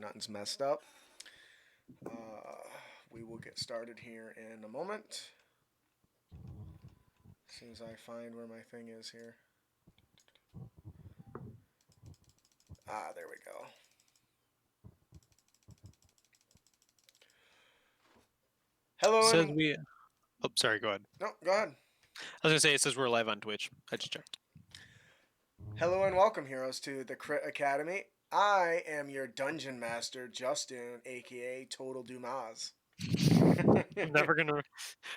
Nothing's messed up. Uh, we will get started here in a moment. As soon as I find where my thing is here. There we go. Hello Says and we. Oh, sorry. Go ahead. no, go ahead. I was gonna say it says we're live on Twitch. I just checked. Hello and welcome, heroes, to the Crit Academy. I am your dungeon master, Justin, aka Total Dumas. Never gonna,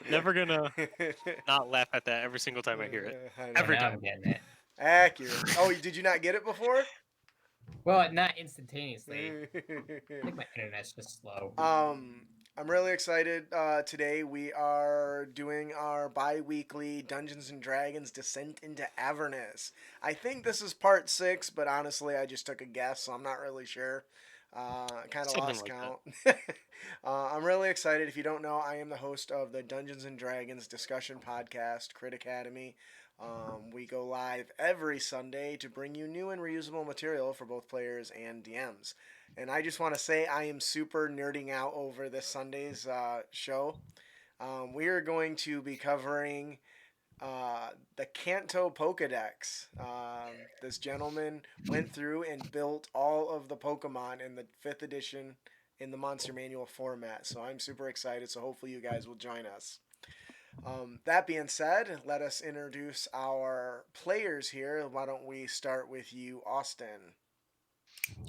never gonna not laugh at that every single time I hear it. I Oh, know. Every now time. I'm getting it. Accurate. Oh, did you not get it before? Well, not instantaneously. I think my internet's just slow. I'm really excited. Today we are doing our bi-weekly Dungeons and Dragons Descent into Avernus. I think this is part 6, but honestly, I just took a guess, so I'm not really sure. Kind of Something lost like count. I'm really excited. If you don't know, I am the host of the Dungeons and Dragons discussion podcast, Crit Academy. We go live every Sunday to bring you new and reusable material for both players and DMs. And I just want to say I am super nerding out over this Sunday's show. We are going to be covering the Kanto Pokedex. This gentleman went through and built all of the Pokemon in the 5th edition in the Monster Manual format. So I'm super excited. So hopefully you guys will join us. That being said, let us introduce our players here. Why don't we start with you, Austin?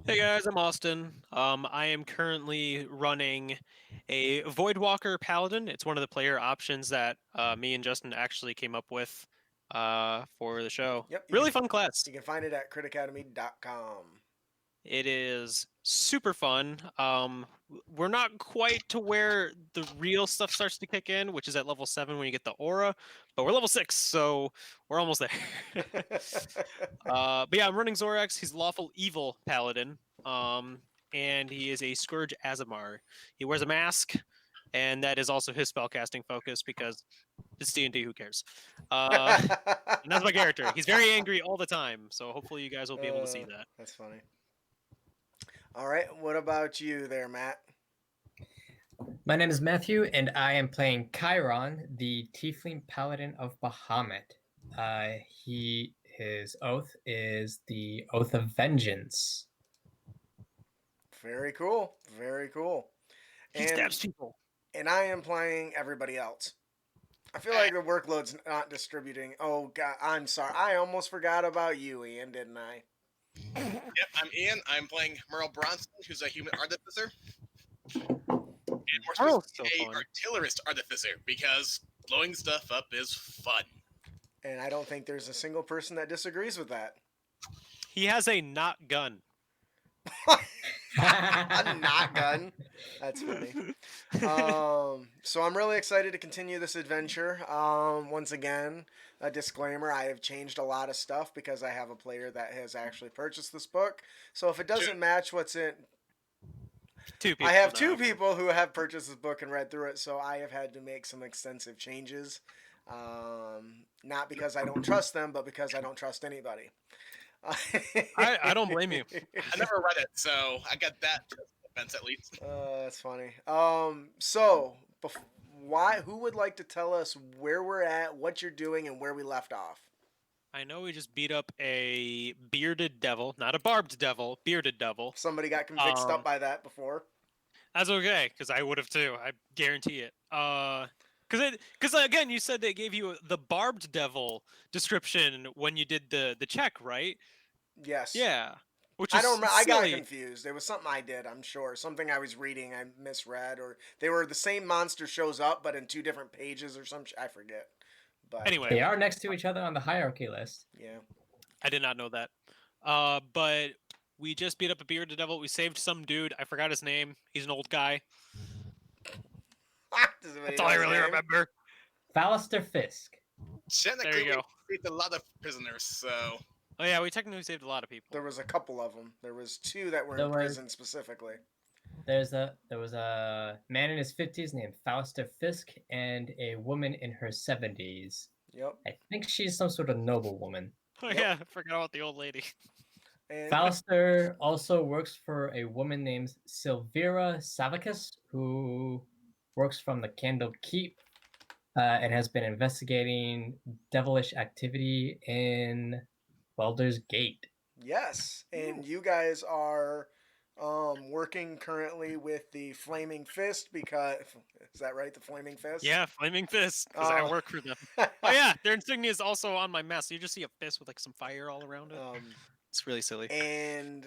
Hey guys, I'm Austin. I am currently running a Voidwalker Paladin. It's one of the player options that me and Justin actually came up with for the show. Yep, Really fun class. you can find it at critacademy.com. It is super fun. We're not quite to where the real stuff starts to kick in, which is at level 7 when you get the aura, but we're level 6, so we're almost there. But yeah, I'm running Zorax. He's lawful evil paladin, and he is a Scourge Azamar. He wears a mask, and that is also his spellcasting focus because it's D&D. Who cares? And that's my character. He's very angry all the time, so hopefully you guys will be able to see that. That's funny. All right, what about you there, Matt? My name is Matthew, and I am playing Chiron, the Tiefling Paladin of Bahamut. His oath is the Oath of Vengeance. Very cool. Very cool. He stabs people. And I am playing everybody else. I feel like the workload's not distributing. Oh god, I'm sorry. I almost forgot about you, Ian, didn't I? Yep, I'm Ian. I'm playing Merle Bronson, who's a human artificer. And more Merle's specifically, so a fun. artillerist artificer, because blowing stuff up is fun. And I don't think there's a single person that disagrees with that. He has a not gun. A not gun. That's funny. So I'm really excited to continue this adventure. Once again, a disclaimer: I have changed a lot of stuff because I have a player that has actually purchased this book. So if it doesn't match what's in, Two people. I have now. two people who have purchased this book and read through it. So I have had to make some extensive changes. Not because I don't trust them, but because I don't trust anybody. I don't blame you. I never read it, so I got that defense at least. That's funny. Who would like to tell us where we're at, what you're doing, and where we left off? I know we just beat up a bearded devil, not a barbed devil, bearded devil. Somebody got convicted up by that before. That's okay, because I would have too. I guarantee it. Because again, you said they gave you the barbed devil description when you did the check, right? Yes. Yeah. Which I is don't remember. I got silly. confused. It was something I did, I'm sure. Something I was reading I misread, or they were the same monster shows up but in two different pages or some I forget. But Anyway, They are next to each other on the hierarchy list. yeah. I did not know that. But we just beat up a bearded devil. We saved some dude. I forgot his name. He's an old guy. That's all I really remember. Fallister Fisk. Technically, There you go. we saved a lot of prisoners, so... Oh yeah, we technically saved a lot of people. There was a couple of them. There was two that were There in was- prison specifically. There was a man in his 50s named Fallister Fisk and a woman in her 70s. Yep. I think she's some sort of noblewoman. Oh yeah, I forgot about the old lady. And Fauster also works for a woman named Silvira Savicus, who works from the Candle Keep and has been investigating devilish activity in Baldur's Gate. yes, and you guys are working currently with the Flaming Fist because is that right? The Flaming Fist. Yeah, Flaming Fist, because I work for them. Oh yeah, their insignia is also on my mask. So you just see a fist with like some fire all around it. It's really silly. And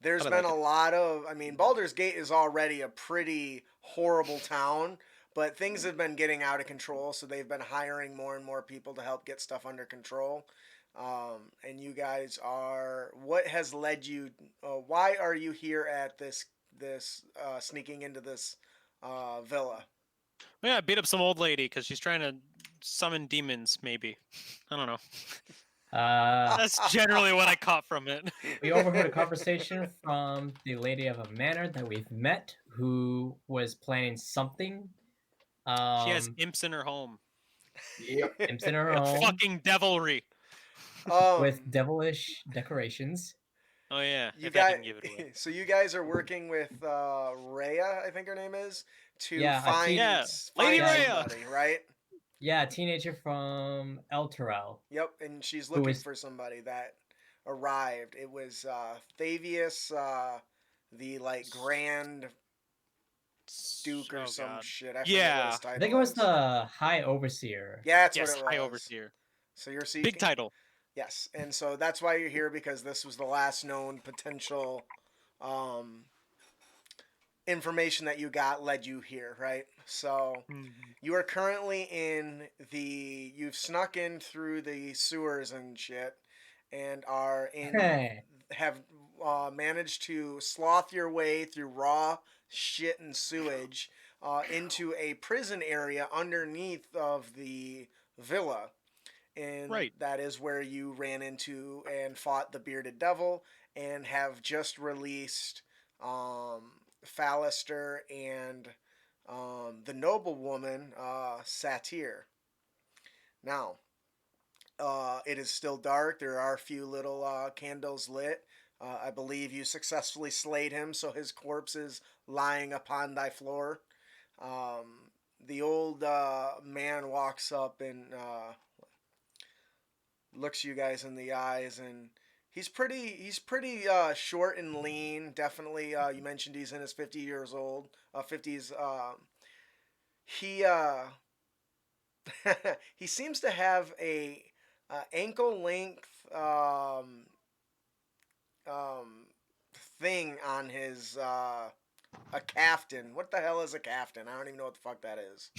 there's But I been like a it. lot of, I mean, Baldur's Gate is already a pretty horrible town, but things have been getting out of control, so they've been hiring more and more people to help get stuff under control. And you guys are, what has led you, why are you here at this sneaking into this villa? Yeah, I beat up some old lady because she's trying to summon demons. Maybe I don't know. That's generally what I caught from it. We overheard a conversation from the lady of a manor that we've met who was planning something. She has imps in her home. Yep. Imps in her With home fucking devilry. with devilish decorations. Oh yeah, You if I guys, didn't give it away. so you guys are working with Rhea, I think her name is, to Yeah, find, Yeah, Lady find Rhea. somebody, right? Yeah, a teenager from El Terrell. Yep, and she's Who looking is- for somebody that arrived. It was Thavius, the like Grand Duke or Oh, some God. shit. I forget what Yeah. his title I think it was is. the High Overseer. Yeah, that's Yes, what it was. High Overseer. So you're seeking. Big title. Yes, and so that's why you're here because this was the last known potential um, information that you got led you here, right? So you are currently in the. You've snuck in through the sewers and shit, and are in. Have managed to sloth your way through raw shit and sewage into a prison area underneath of the villa. And Right. that is where you ran into and fought the bearded devil and have just released Fallister and the noblewoman Satyr. Now, it is still dark. There are a few little candles lit. I believe you successfully slayed him, so his corpse is lying upon thy floor. The old man walks up and looks you guys in the eyes, and he's pretty short and lean. Definitely, you mentioned he's in his 50 years old, 50s. He he seems to have a ankle length um, thing on his a caftan. What the hell is a caftan? I don't even know what the fuck that is.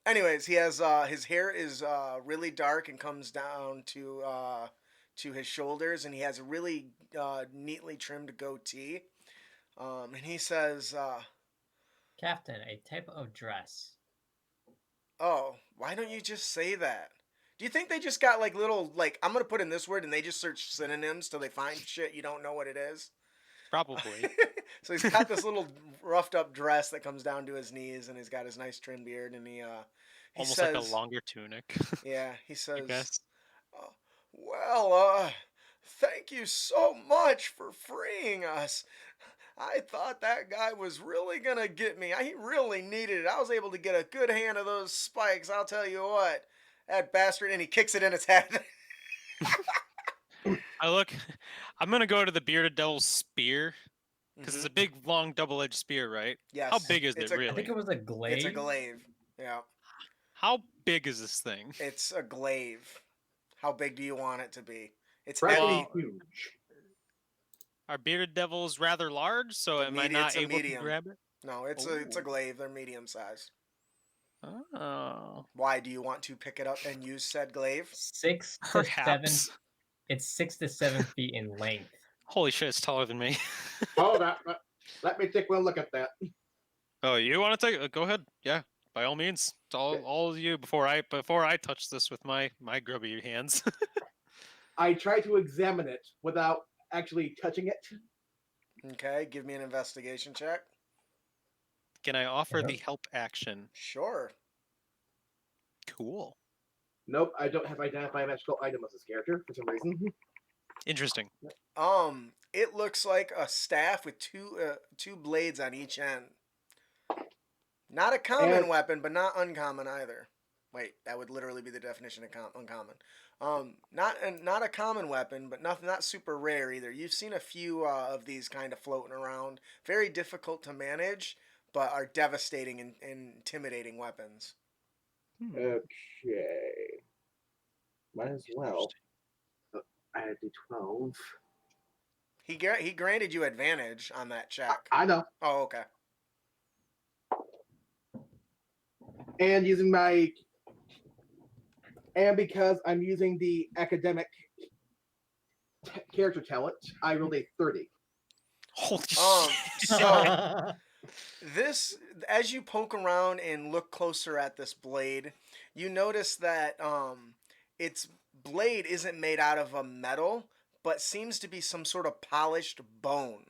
Anyways, he has his hair is really dark and comes down to his shoulders, and he has a really neatly trimmed goatee. And he says, Captain, a type of dress. "Oh, why don't you just say that? Do you think they just got like little like I'm gonna put in this word and they just search synonyms till they find shit you don't know what it is?" Probably. So he's got this little roughed up dress that comes down to his knees, and he's got his nice trim beard, and he Almost says, like a longer tunic. yeah, he I says, guess. well, thank you so much for freeing us. I thought that guy was really gonna get me. He really needed it. I was able to get a good hand of those spikes. I'll tell you what, that bastard, and he kicks it in its head. I'm gonna go to the bearded devil's spear because it's a big, long, double-edged spear, right? Yes. How big is It's it a- I really? think it was a glaive. It's a glaive. Yeah, How big is this thing? it's a glaive. How big do you want it to be? It's Pretty heavy. huge. Are bearded devils rather large? So am I not It's a able to medium. grab it? No, it's a Ooh. glaive. They're medium sized. Oh, Why do you want to pick it up and use said glaive? 6 to 7. perhaps. It's 6 to 7 feet in length. Holy shit, it's taller than me. Hold on. Let me take one look at that. Oh, you want to take? Go ahead. Yeah, by all means. It's all of you before I touch this with my grubby hands. I try to examine it without actually touching it. Okay, give me an investigation check. Can I offer Yeah. the help action? Sure. Cool. Nope, I don't have identify a magical item as this character for some reason. Interesting. It looks like a staff with two blades on each end. Not a common And weapon, but not uncommon either. Wait, that would literally be the definition of uncommon. Not a common weapon, but not super rare either. You've seen a few of these kind of floating around. Very difficult to manage, but are devastating and intimidating weapons. okay, might as well. I had to 12. He granted you advantage on that check. I know. Oh, okay. And because I'm using the academic character talent, I rolled a 30. Holy shit. So this, as you poke around and look closer at this blade, you notice that its blade isn't made out of a metal, but seems to be some sort of polished bone.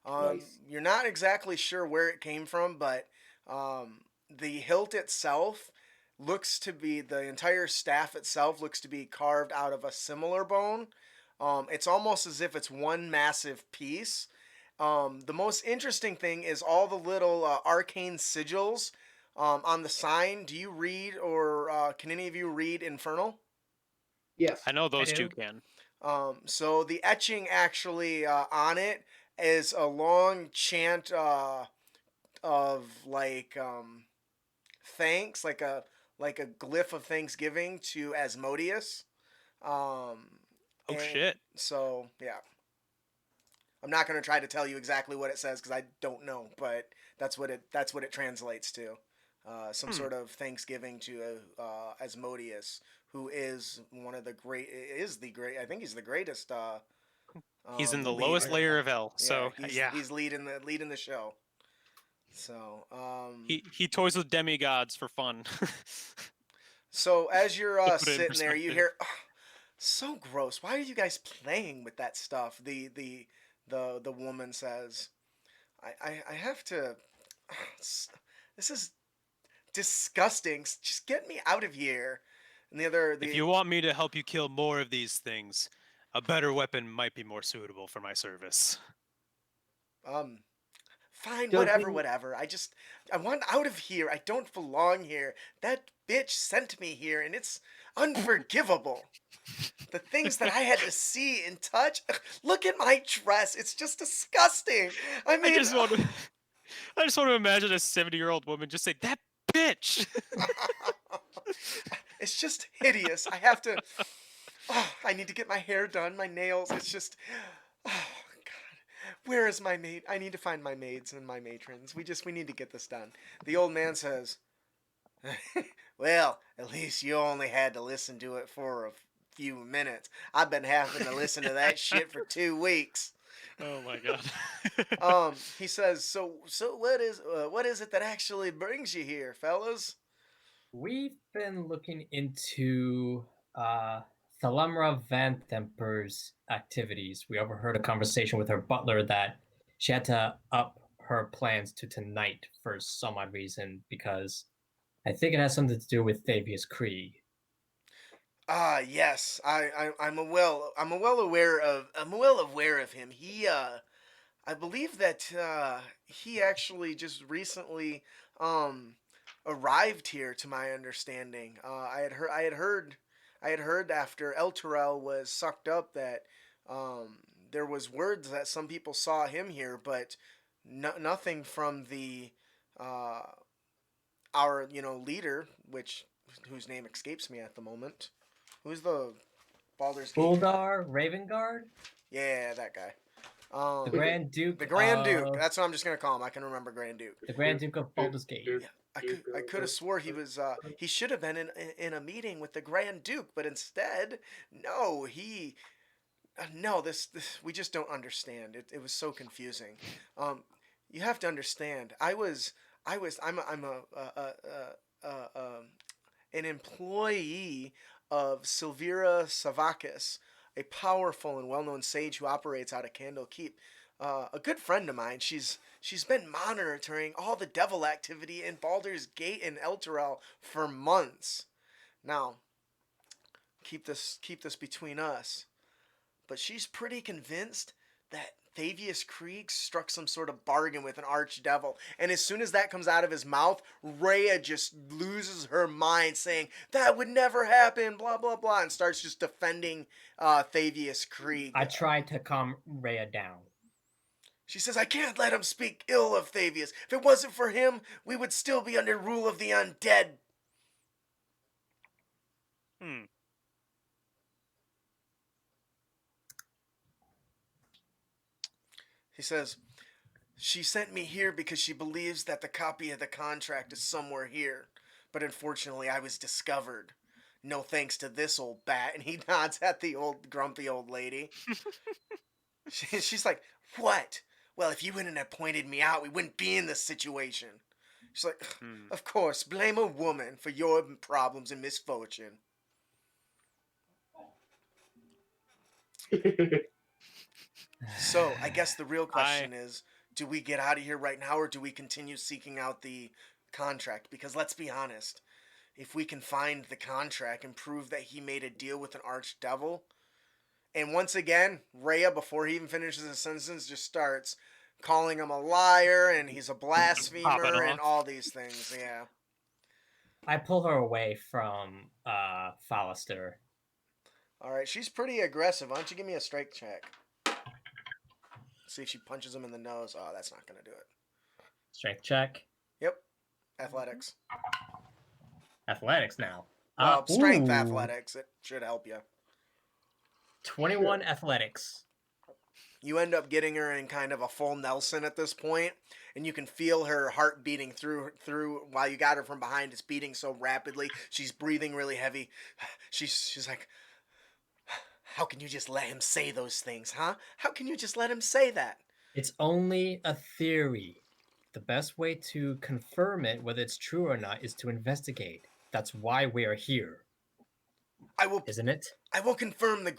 Nice. You're not exactly sure where it came from, but the hilt itself looks to be, the entire staff itself looks to be carved out of a similar bone. It's almost as if it's one massive piece. The most interesting thing is all the little arcane sigils on the sign. Do you read, or can any of you read Infernal? Yes. I know those I two do. can. So the etching actually on it is a long chant of like thanks, like a glyph of thanksgiving to Asmodeus. Um, Oh and shit. so yeah, I'm not gonna try to tell you exactly what it says because I don't know, but that's what it translates to. Some sort of thanksgiving to Asmodeus, who is one of the great. Is the great. I think he's the greatest. He's in the lowest Leader. layer of hell. Yeah, So he's yeah, he's leading the show. So he toys with demigods for fun. so as you're To put it in sitting there, you perspective. hear, "Ugh, so gross. Why are you guys playing with that stuff?" The woman says, I have to. This is disgusting. Just get me out of here. And If you want me to help you kill more of these things, a better weapon might be more suitable for my service. um fine, Doesn't whatever. I want out of here. I don't belong here. That bitch sent me here, and it's unforgivable. The things that I had to see and touch. Look at my dress. It's just disgusting. I I mean, just want to, I just want to imagine a 70-year-old woman just say, "That bitch." it's just hideous. I have to. Oh, I need to get my hair done, my nails. It's just. Oh, God. Where is my maid? I need to find my maids and my matrons. We need to get this done. The old man says, well, at least you only had to listen to it for a few minutes. I've been having to listen to that shit for 2 weeks. Oh my god. He says, so what is it that actually brings you here, fellas? We've been looking into Thalamra Van Themper's activities. We overheard a conversation with her butler that she had to up her plans to tonight for some odd reason because I think it has something to do with Thavius Krieg. Yes, I'm well aware of him. I believe that he actually just recently um arrived here, to my understanding. I had heard after El Terrell was sucked up that there was words that some people saw him here, but nothing from the uh, our leader, whose name escapes me at the moment. Who's the Baldur's Gate guy? Uldar Ravengard, Yeah, that guy. the Grand Duke The Grand Duke. of That's what I'm just gonna call him. I can remember Grand Duke. the Grand Duke of Baldur's Gate. Yeah, I could have swore he should have been in a meeting with the Grand Duke, but instead, no, no, this we just don't understand. It was so confusing. Um, you have to understand. I'm an employee of Silvira Savakis, a powerful and well-known sage who operates out of Candle Keep. A good friend of mine. She's been monitoring all the devil activity in Baldur's Gate and Elturel for months. Now, keep this between us. but she's pretty convinced that Thavius Krieg struck some sort of bargain with an archdevil. And as soon as that comes out of his mouth, Rhea just loses her mind, saying, that would never happen, blah, blah, blah, and starts just defending Thavius Krieg. I tried to calm Rhea down. She says, I can't let him speak ill of Thavius. If it wasn't for him, we would still be under rule of the undead. He says, she sent me here because she believes that the copy of the contract is somewhere here. But unfortunately, I was discovered. No thanks to this old bat. And he nods at the old grumpy old lady. She's like, what? Well, if you wouldn't have pointed me out, we wouldn't be in this situation. She's like, of course, blame a woman for your problems and misfortune. So, I guess the real question is, do we get out of here right now or do we continue seeking out the contract? Because let's be honest, if we can find the contract and prove that he made a deal with an archdevil, and once again, Rhea, before he even finishes his sentence, just starts calling him a liar and he's a blasphemer and all these things, yeah. I pull her away from Fallister. Alright, she's pretty aggressive. Why don't you give me a strength check? See if she punches him in the nose. Oh, that's not going to do it. Strength check. Yep. Athletics. Athletics now. Well, strength ooh. athletics. It should help you. 21 athletics. You end up getting her in kind of a full Nelson at this point, and you can feel her heart beating through while you got her from behind. It's beating so rapidly. She's breathing really heavy. She's like, how can you just let him say those things, huh? How can you just let him say that? It's only a theory. The best way to confirm it, whether it's true or not, is to investigate. That's why we are here. Isn't it? I will confirm the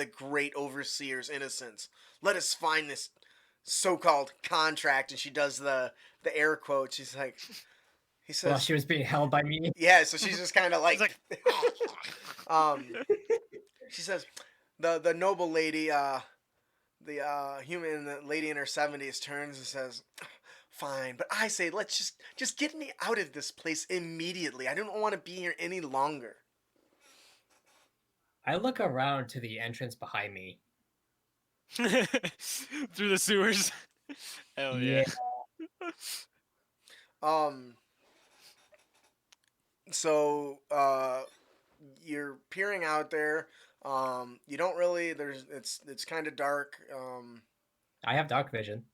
great overseer's innocence. Let us find this so-called contract. And she does the air quote. She's like, he says, well, she was being held by me. Yeah, so she's just kind of like she says, the noble lady, the human lady in her 70s turns and says, fine, but I say let's just get me out of this place immediately. I don't want to be here any longer. I look around to the entrance behind me. Through the sewers. Hell yeah. So you're peering out there. You don't really. It's kind of dark. I have dark vision.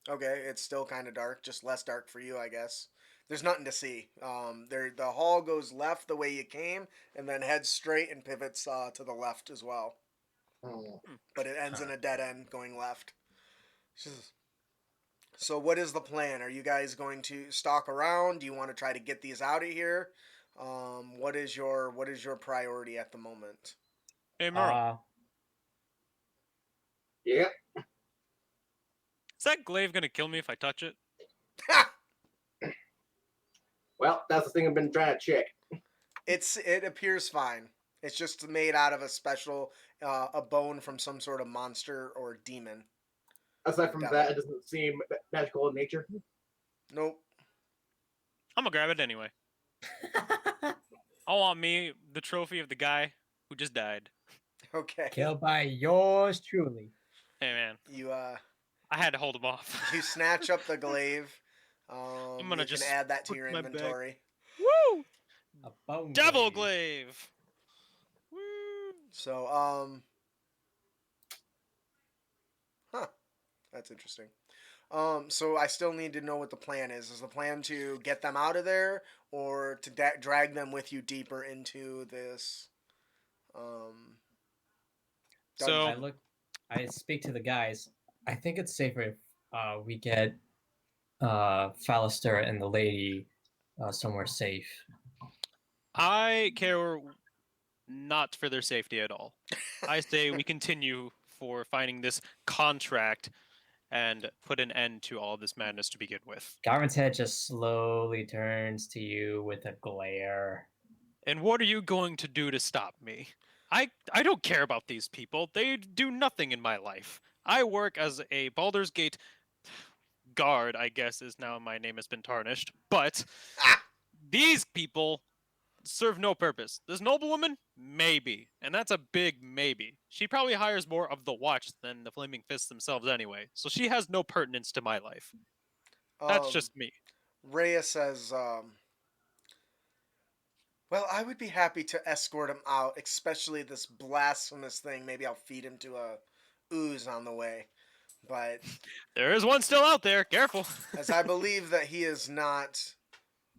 Okay, it's still kind of dark, just less dark for you, I guess. There's nothing to see. The hall goes left the way you came, and then heads straight and pivots to the left as well. But it ends in a dead end going left. So what is the plan? Are you guys going to stalk around? Do you want to try to get these out of here? What is your priority at the moment? Hey, Merle. Yeah. Is that glaive gonna kill me if I touch it? Well, that's the thing I've been trying to check. It appears fine. It's just made out of a special a bone from some sort of monster or demon. Aside from that, it doesn't seem magical in nature. Nope. I'm gonna grab it anyway. I want me the trophy of the guy who just died. Okay. Killed by yours truly. Hey man. You I had to hold him off. You snatch up the glaive. I'm gonna you just can add that to put your my bag. inventory. Woo! A bone Devil glaive. glaive. Woo! So huh. That's interesting. So I still need to know what the plan is. Is the plan to get them out of there, or to drag them with you deeper into this? So I speak to the guys. I think it's safer if we get Fallister and the lady somewhere safe. I care not for their safety at all. I say we continue for finding this contract and put an end to all this madness to begin with. Garvin's head just slowly turns to you with a glare. And what are you going to do to stop me? I don't care about these people. They do nothing in my life. I work as a Baldur's Gate guard, I guess is now my name has been tarnished. But Ah, these people serve no purpose. This noblewoman, maybe, and that's a big maybe. She probably hires more of the watch than the Flaming Fists themselves anyway, so she has no pertinence to my life. That's um, just me. Rhea says, well, I would be happy to escort him out, especially this blasphemous thing. Maybe I'll feed him to a ooze on the way. But There is one still out there. Careful. as I believe that he is not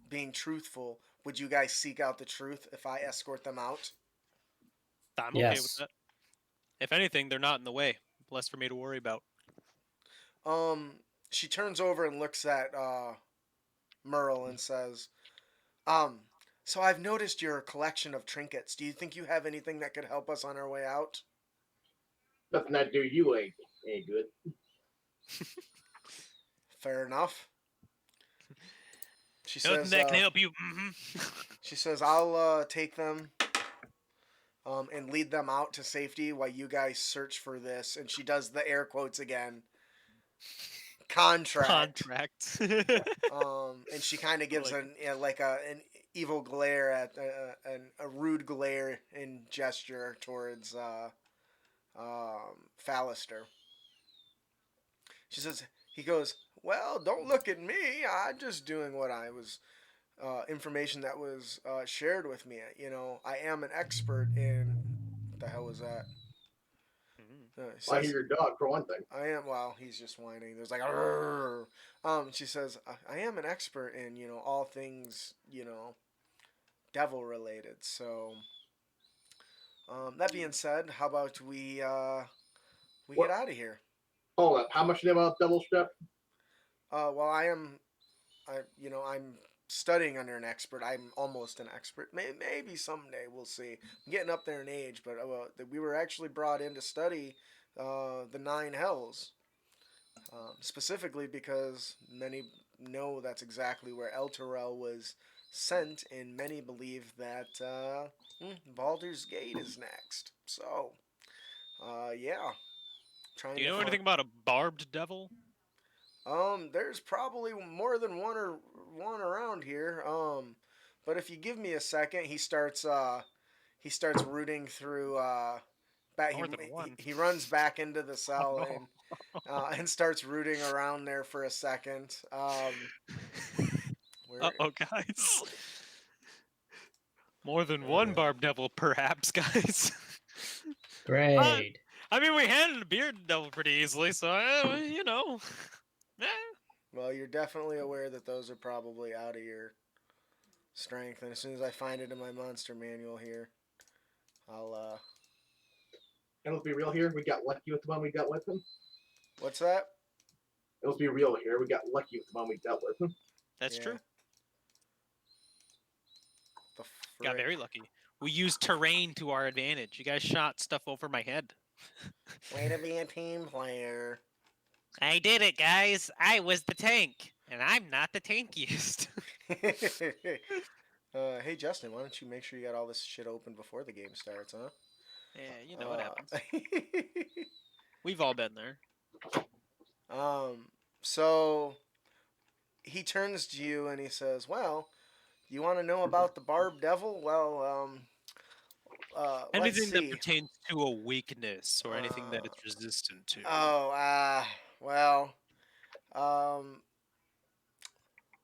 being truthful, would you guys seek out the truth if I escort them out? I'm okay with Yes. that. If anything, they're not in the way. Less for me to worry about. Um, she turns over and looks at Merle and says, um, so I've noticed your collection of trinkets. Do you think you have anything that could help us on our way out? Nothing that do you ain't good. Fair enough. She Nothing says, that can help you. she says, I'll take them and lead them out to safety while you guys search for this. And she does the air quotes again. Contract. Contract. And she kind of gives Like- an evil glare at a rude glare in gesture towards Fallister. She says, he goes, well, don't look at me. I'm just doing what I was information that was shared with me. You know, I am an expert in what the hell was that? Well, I hear your dog for one thing. I am. Well, he's just whining. There's like, she says, I am an expert in all things devil related. So, that being said, how about we What? get out of here? Hold up. How much do you know about double step? Well, I'm studying under an expert. I'm almost an expert. Maybe someday we'll see. I'm getting up there in age, but we were actually brought in to study the nine hells, specifically because many know that's exactly where Elturel was sent, and many believe that Baldur's Gate is next. So, yeah, trying Do you to know find. anything about a barbed devil? There's probably more than one around here. But if you give me a second, he starts rooting through back More than one. he runs back into the cell no. and starts rooting around there for a second. Where Oh, guys. More than one barbed devil, perhaps, guys. Great. I mean, we handled a bearded devil pretty easily, so you know. Eh. well, you're definitely aware that those are probably out of your strength, and as soon as I find it in my monster manual here, I'll And let's be real here. We got lucky with the one we dealt with him. what's that? Let's be real here. We got lucky with the one we dealt with him. That's Yeah. true. The Got frick? very lucky. We used terrain to our advantage. You guys shot stuff over my head. Way to be a team player. I did it, guys. I was the tank, and I'm not the tankiest. Hey Justin, why don't you make sure you got all this shit open before the game starts, huh? Yeah, you know what happens. happens. We've all been there. So he turns to you and he says, "Well, you want to know about the Barb Devil? Well, let's Anything that see. pertains to a weakness or anything that Uh, it's resistant to. Oh, well, um,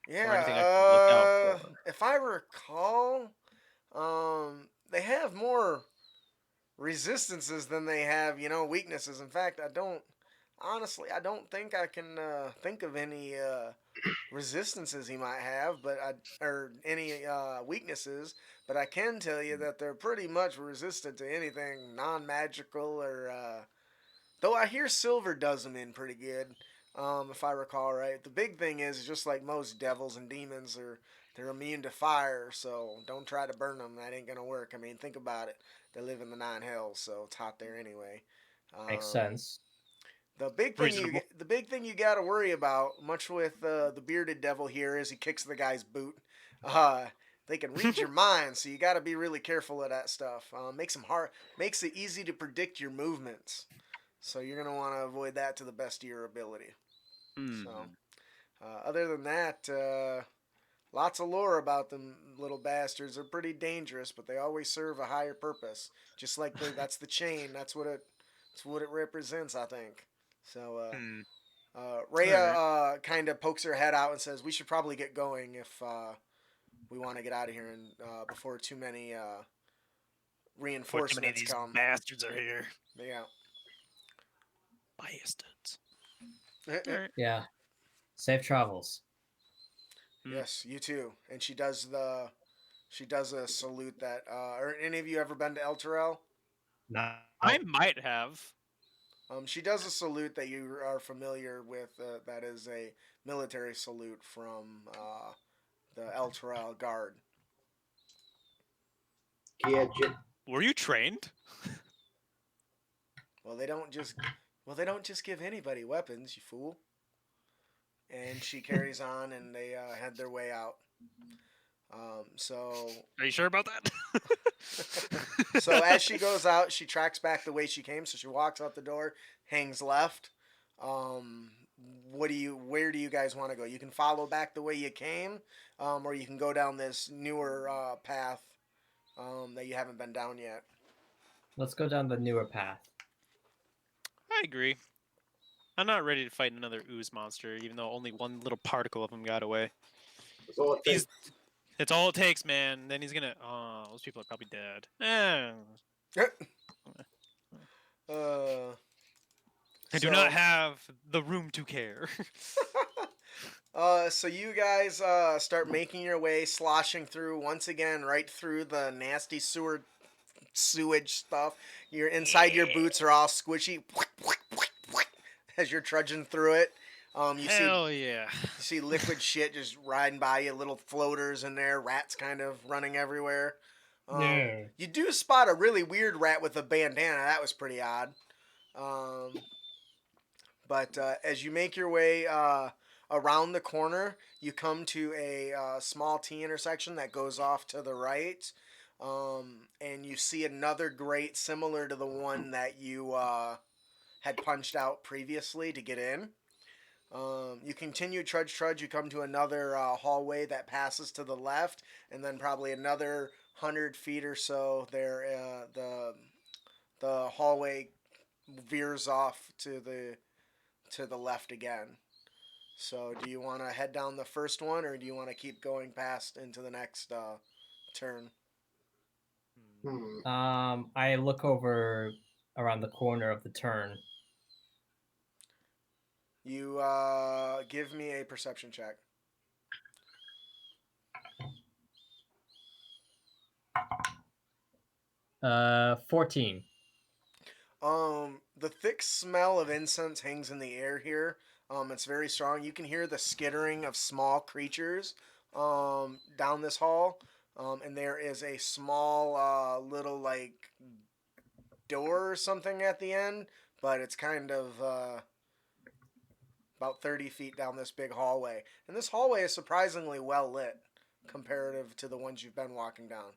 Or anything I should look out yeah. for. If I recall, they have more resistances than they have, weaknesses. In fact, I don't think I can think of any resistances he might have, or any weaknesses. But I can tell you that they're pretty much resistant to anything non-magical or. Though I hear silver does them in pretty good, if I recall right. The big thing is just like most devils and demons, they're immune to fire. So don't try to burn them. That ain't gonna work. I mean, think about it. They live in the nine hells, so it's hot there anyway. Makes sense. Reasonable. The big thing you got to worry about, much with the bearded devil here, is he kicks the guy's boot. Uh, They can read your mind, so you got to be really careful of that stuff. Makes it easy to predict your movements. So you're gonna want to avoid that to the best of your ability. So, other than that, lots of lore about them little bastards. They're pretty dangerous, but they always serve a higher purpose. Just like that's the chain. That's what it represents, I think. So, Rhea kind of pokes her head out and says, "We should probably get going if we want to get out of here and before too many reinforcements come." bastards are here. Yeah. Bastards. Alright. Yeah. Safe travels. Yes, you too. And she does a salute that. Are any of you ever been to El Terrell? No. I might have. She does a salute that you are familiar with. That is a military salute from the El Terrell Guard. Gadget. Were you trained? Well, they don't just give anybody weapons, you fool. And she carries on, and they head their way out. So Are you sure about that? So as she goes out, she tracks back the way she came. So she walks out the door, hangs left. Where do you guys want to go? You can follow back the way you came, or you can go down this newer path that you haven't been down yet. Let's go down the newer path. I agree. I'm not ready to fight another ooze monster, even though only one little particle of him got away. That's all it takes. It's all it takes, man. Then he's gonna. Oh, those people are probably dead. I do not have the room to care. So you guys start making your way, sloshing through once again, right through the nasty sewage stuff. Your inside your boots are all squishy as you're trudging through it. Hell yeah. You see liquid shit just riding by you, little floaters in there, rats kind of running everywhere. Yeah. You do spot a really weird rat with a bandana. That was pretty odd. But as you make your way around the corner, you come to a small T intersection that goes off to the right. And you see another grate similar to the one that you had punched out previously to get in. You continue trudge. You come to another hallway that passes to the left, and then probably another 100 feet or so. There, the hallway veers off to the left again. So, do you want to head down the first one, or do you want to keep going past into the next turn? I look over around the corner of the turn. You give me a perception check. 14. The thick smell of incense hangs in the air here. It's very strong. You can hear the skittering of small creatures down this hall. And there is a small little like door or something at the end, but it's kind of about 30 feet down this big hallway. And this hallway is surprisingly well lit comparative to the ones you've been walking down.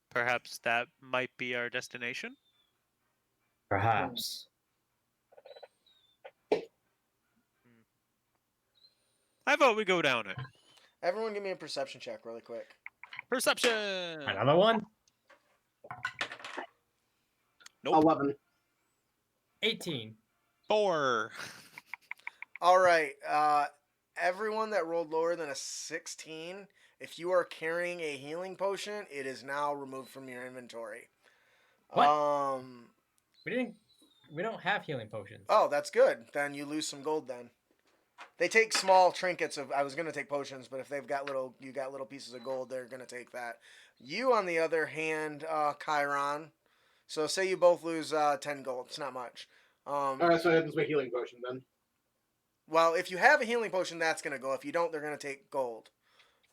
Perhaps that might be our destination? Perhaps. I vote we go down it. Everyone give me a perception check really quick. Perception! Another one? Nope. 11. 18. 4. All right. Everyone that rolled lower than a 16, if you are carrying a healing potion, it is now removed from your inventory. What? We don't have healing potions. Oh, that's good. Then you lose some gold then. They take small trinkets of I was going to take potions, but if they've got little pieces of gold, they're going to take that. You on the other hand, Chiron. So say you both lose 10 gold. It's not much. Alright, so I have my healing potion then. Well, if you have a healing potion, that's going to go. If you don't, they're going to take gold.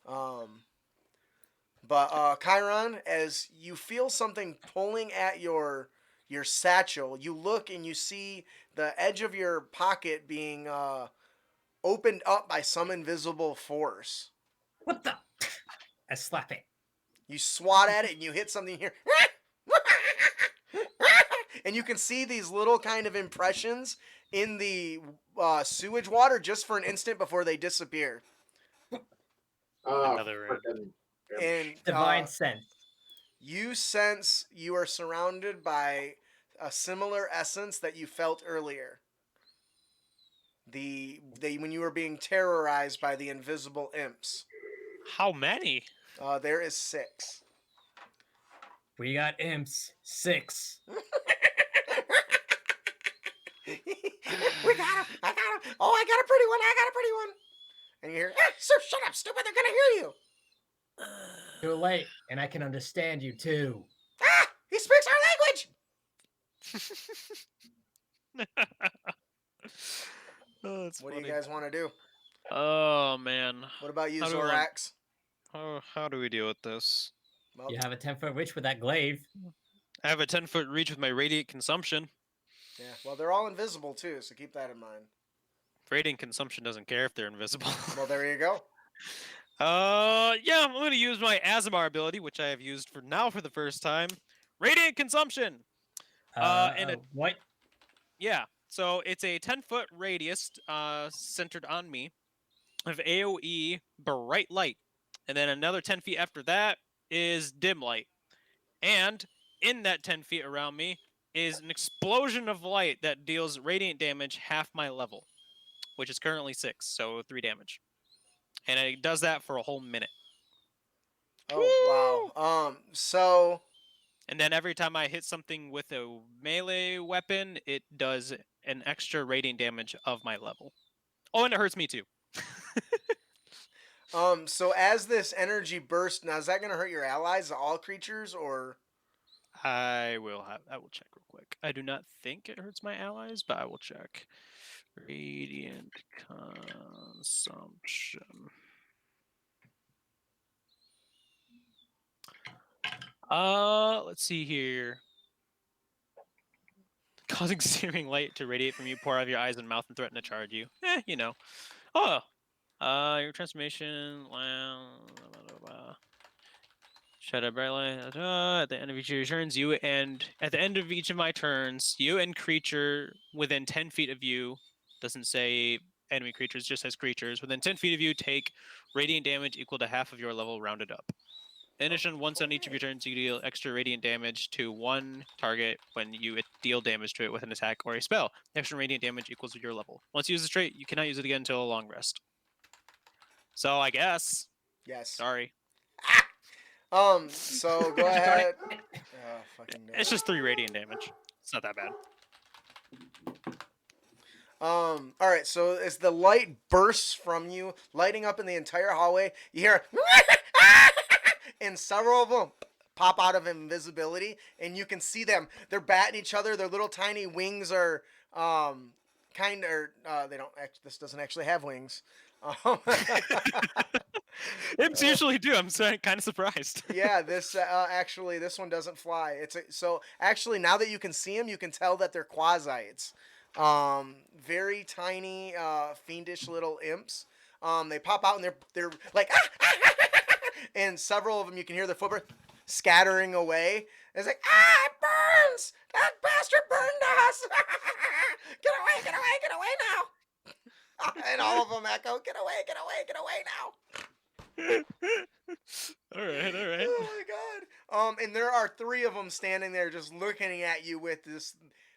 But Chiron, as you feel something pulling at your satchel, you look and you see the edge of your pocket being opened up by some invisible force. What the? I slap it. You swat at it and you hit something here. And you can see these little kind of impressions in the sewage water just for an instant before they disappear. Another round. And Divine sense. you sense you are surrounded by a similar essence that you felt earlier. When you were being terrorized by the invisible imps. How many? There is 6. We got imps. 6. We got him! I got him! Oh, I got a pretty one! I got a pretty one! And you hear, sir, shut up, stupid! They're gonna hear you! Too late, and I can understand you too. Ah! He speaks our language! Oh, that's What funny. do you guys want to do? Oh man. What about you, How do we want- Zorax? How do we deal with this? Well, You have a 10-foot reach with that glaive. I have a 10-foot reach with my radiant consumption. yeah. Well, they're all invisible too, so keep that in mind. Radiant consumption doesn't care if they're invisible. Well, there you go. Yeah, I'm gonna use my Azamar ability, which I have used for the first time. Radiant consumption. And what? Yeah, so it's a 10-foot radius, centered on me, of AOE bright light, and then another 10 feet after that is dim light, and in that 10 feet around me is an explosion of light that deals radiant damage half my level, which is currently 6, so 3 damage, and it does that for a whole minute. Oh, wow. So And then every time I hit something with a melee weapon, it does an extra radiant damage of my level. Oh, and it hurts me too. So as this energy bursts, now is that gonna hurt your allies, all creatures, or? I will check real quick. I do not think it hurts my allies, but I will check. Radiant consumption. Let's see here. Causing searing light to radiate from you, pour out of your eyes and mouth, and threaten to charge you. You know. Oh, your transformation. Shut up, bright light. At the end of each of your turns, at the end of each of my turns, you and creature within 10 feet of you, doesn't say enemy creatures, just says creatures, within 10 feet of you take radiant damage equal to half of your level rounded up. In addition, once on each of your turns, you deal extra radiant damage to one target when you deal damage to it with an attack or a spell. Extra radiant damage equals your level. Once you use this trait, you cannot use it again until a long rest. So I guess. Yes. Sorry. So go ahead. Fucking It's just 3 radiant damage. It's not that bad. All right. So as the light bursts from you, lighting up in the entire hallway, you hear, and several of them pop out of invisibility, and you can see them. They're batting each other. Their little tiny wings are kind of. They don't. This doesn't actually have wings. Imps usually do. I'm kind of surprised. Yeah, this actually this one doesn't fly. So actually now that you can see them, you can tell that they're quasites. Very tiny, fiendish little imps. They pop out and they're like, and several of them you can hear their footprint scattering away. It's like, it burns! That bastard burned us! Get away! Get away! Get away now! And all of them echo, get away! Get away! Get away now! All right. Oh my god. And there are 3 of them standing there just looking at you with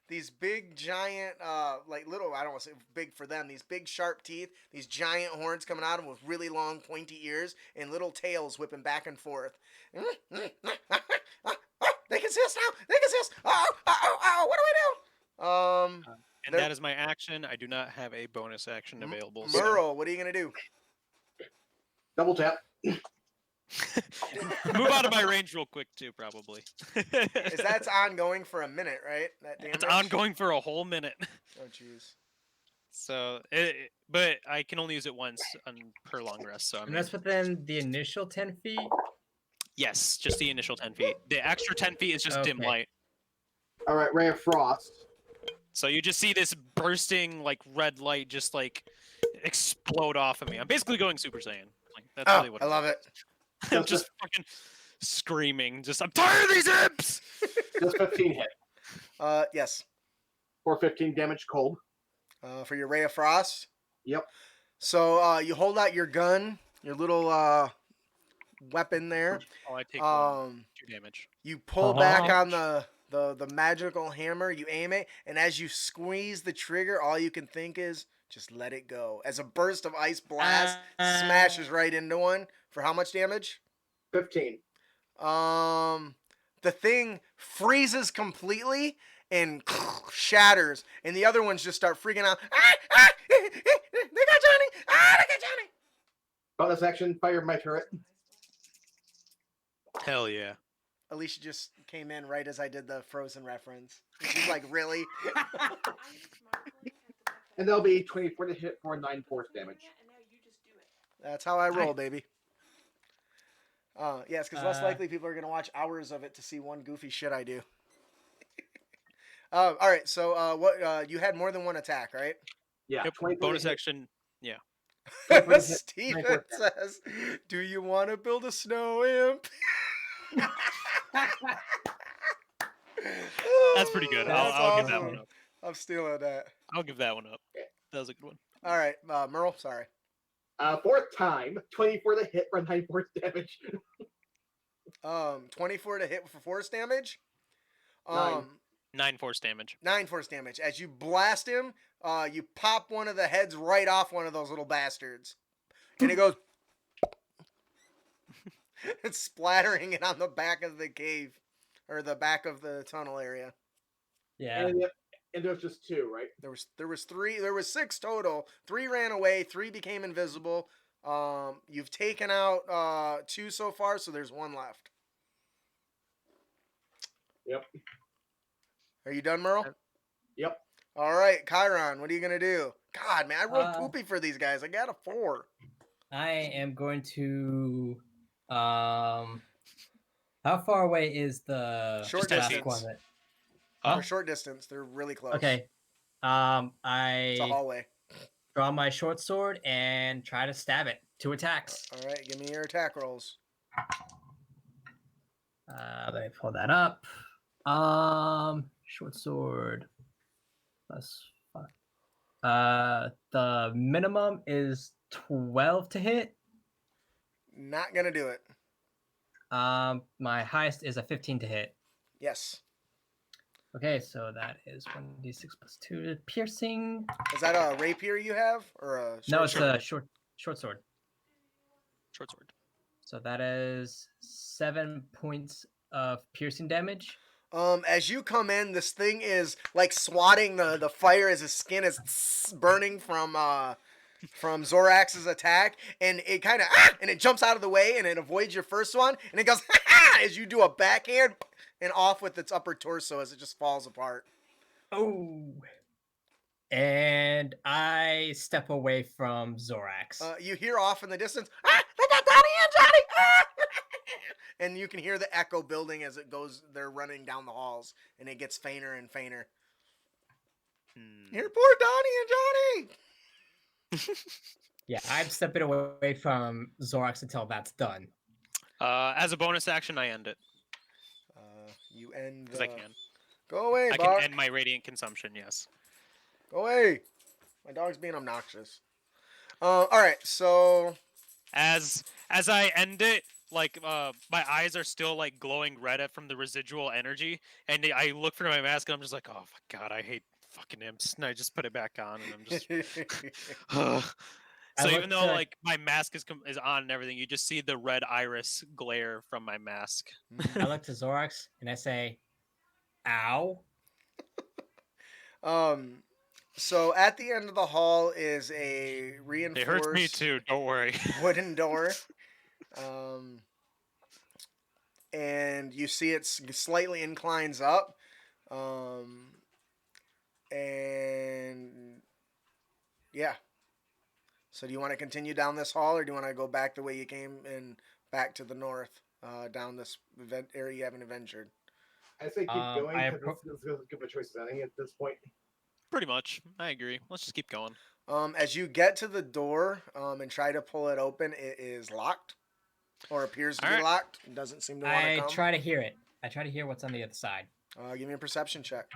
these big giant like little, I don't want to say big for them, these big sharp teeth, these giant horns coming out of them with really long pointy ears and little tails whipping back and forth. They can see us now. They can see us. Oh, what do we do? And that is my action. I do not have a bonus action available. Merle, what are you going to do? Double tap. Move out of my range real quick too, probably. Is that's ongoing for a minute, right? That damage? It's ongoing for a whole minute. Oh, jeez. So, but I can only use it once per long rest. So, And that's within the initial 10 feet? yes, just the initial 10 feet. The extra 10 feet is just dim Okay. light. All right, Ray of Frost. So you just see this bursting like red light, just like explode off of me. I'm basically going Super Saiyan. Like, that's Oh, really what I love it. I'm just fucking screaming. I'm tired of these imps. Does 15 hit? Yes. Or 15 damage cold? For your Ray of Frost. Yep. So you hold out your gun, your little weapon there. Oh, I take 2 damage. You pull back on Ouch. the magical hammer. You aim it, and as you squeeze the trigger, all you can think is just let it go. As a burst of ice blast smashes right into one. For how much damage? 15. The thing freezes completely and shatters, and the other ones just start freaking out. They got Johnny! They got Johnny! Bonus action, fire my turret. Hell yeah. Alicia just came in right as I did the Frozen reference. She's like, really? And there'll be 24 to hit for 9 force damage. That's how I roll, baby. Yes, because less Uh, likely people are going to watch hours of it to see one goofy shit I do. All right, so what? You had more than one attack, right? Yeah, Yep. 24 Bonus to hit. action. Yeah. 24 to hit, Steven 9 force damage. says, "Do you want to build a snow imp?" That's pretty good. That's I'll give that awesome. one up. I'm stealing that. I'll give that one up. That was a good one. All right, Merle, sorry. Fourth time, 24 to hit for 9 force damage. 24 to hit for force damage. 9 force damage. 9 force damage. As you blast him, you pop one of the heads right off one of those little bastards. And it goes... It's splattering it on the back of the cave. Or the back of the tunnel area. Yeah. And there's just 2, right? There was 3. There was 6 total. 3 ran away. 3 became invisible. You've taken out 2 so far, so there's 1 left. Yep. Are you done, Merle? Yep. All right, Chiron, what are you going to do? God, man, I rolled Uh, poopy for these guys. I got a 4. I am going to. How far away is the Short task distance. one? For short distance, they're really close. Okay. It's a I hallway. draw my short sword and try to stab it. 2 attacks. All right, give me your attack rolls. Let me pull that up. Short sword plus 5. The minimum is 12 to hit. Not going to do it. My highest is a 15 to hit. Yes. Okay, so that is 1d6 plus 2 to piercing. Is that a rapier you have? Or a No, short it's sword? a short sword. Short sword. So that is 7 points of piercing damage. As you come in, this thing is like swatting the fire as his skin is burning from Zorax's attack, and it kind of and it jumps out of the way and it avoids your first one, and it goes as you do a backhand and off with its upper torso as it just falls apart. Oh. And I step away from Zorax. You hear off in the distance, they got Donnie and Johnny! And you can hear the echo building as it goes, they're running down the halls, and it gets fainter and fainter. You hear poor Donnie and Johnny! Yeah, I'm stepping away from Zorax until that's done. As a bonus action, I end it. You end Because I can. Go away, I Bart. can end my radiant consumption, yes. Go away. My dog's being obnoxious. All right, so As I end it, like my eyes are still like glowing red from the residual energy, and I look for my mask and I'm just like, oh my god, I hate fucking imps, and I just put it back on, and I'm just. So I even look though to- like my mask is on and everything, you just see the red iris glare from my mask. I look to Zorax and I say, ow. So at the end of the hall is a reinforced It hurts me too. Don't worry. wooden door. And you see it slightly inclines up. And yeah. So do you want to continue down this hall, or do you want to go back the way you came and back to the north, down this area you haven't adventured? I say keep going I because it's good of choices. I think at this point. Pretty much. I agree. Let's just keep going. As you get to the door and try to pull it open, it is locked, or appears to All be right. locked. It doesn't seem to want to I come. try to hear it. I try to hear what's on the other side. Give me a perception check.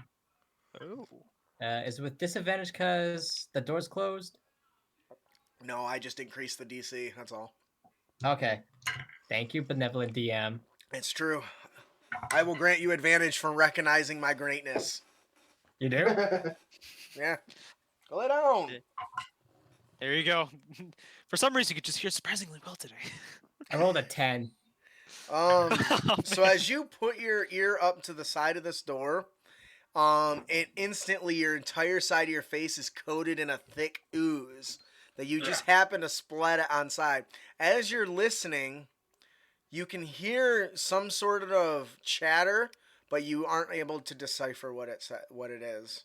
Oh. Is it with disadvantage because the door's closed? No, I just increased the DC. That's all. Okay. Thank you, benevolent DM. It's true. I will grant you advantage for recognizing my greatness. You do? Yeah. Go lay down. There you go. For some reason, you could just hear surprisingly well today. I rolled a 10. Um. Oh, So man. as you put your ear up to the side of this door, it instantly your entire side of your face is coated in a thick ooze that you just happen to splat it on side. As you're listening, you can hear some sort of chatter, but you aren't able to decipher what it is.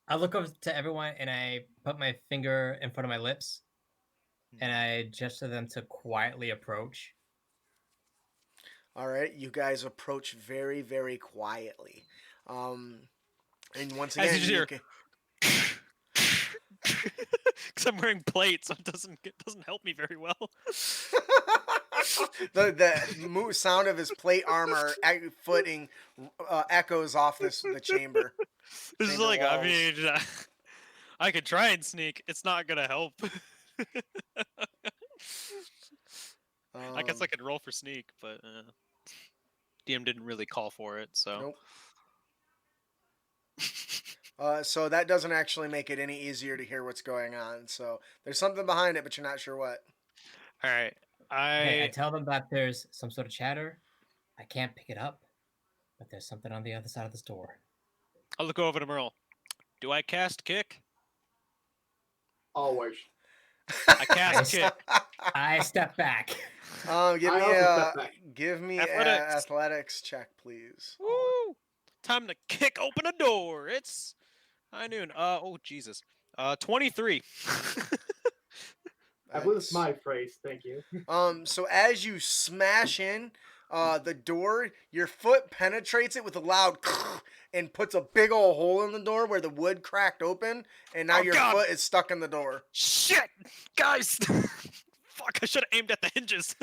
I look over to everyone and I put my finger in front of my lips and I gesture them to quietly approach. All right, you guys approach very, very quietly. And once As again, you just you hear- can, Because I'm wearing plates, so it doesn't help me very well. the sound of his plate armor footing echoes off the chamber. This is Chamber like, I walls. mean, I could try and sneak. It's not gonna help. I guess I Um, could roll for sneak, but DM didn't really call for it, so. Nope. So that doesn't actually make it any easier to hear what's going on. So there's something behind it, but you're not sure what. All right, Okay, I tell them that there's some sort of chatter. I can't pick it up, but there's something on the other side of this door. I'll look over to Merle. Do I cast kick? Always. I cast kick. I step back. Give I me also step back. give me Athletics. athletics check, please. Woo! Time to kick open a door. It's high noon. Oh Jesus. 23. I believe it's That's- my phrase. Thank you. So as you smash in the door, your foot penetrates it with a loud and puts a big old hole in the door where the wood cracked open, and now Oh, your God. foot is stuck in the door. Shit, guys. Fuck! I should have aimed at the hinges.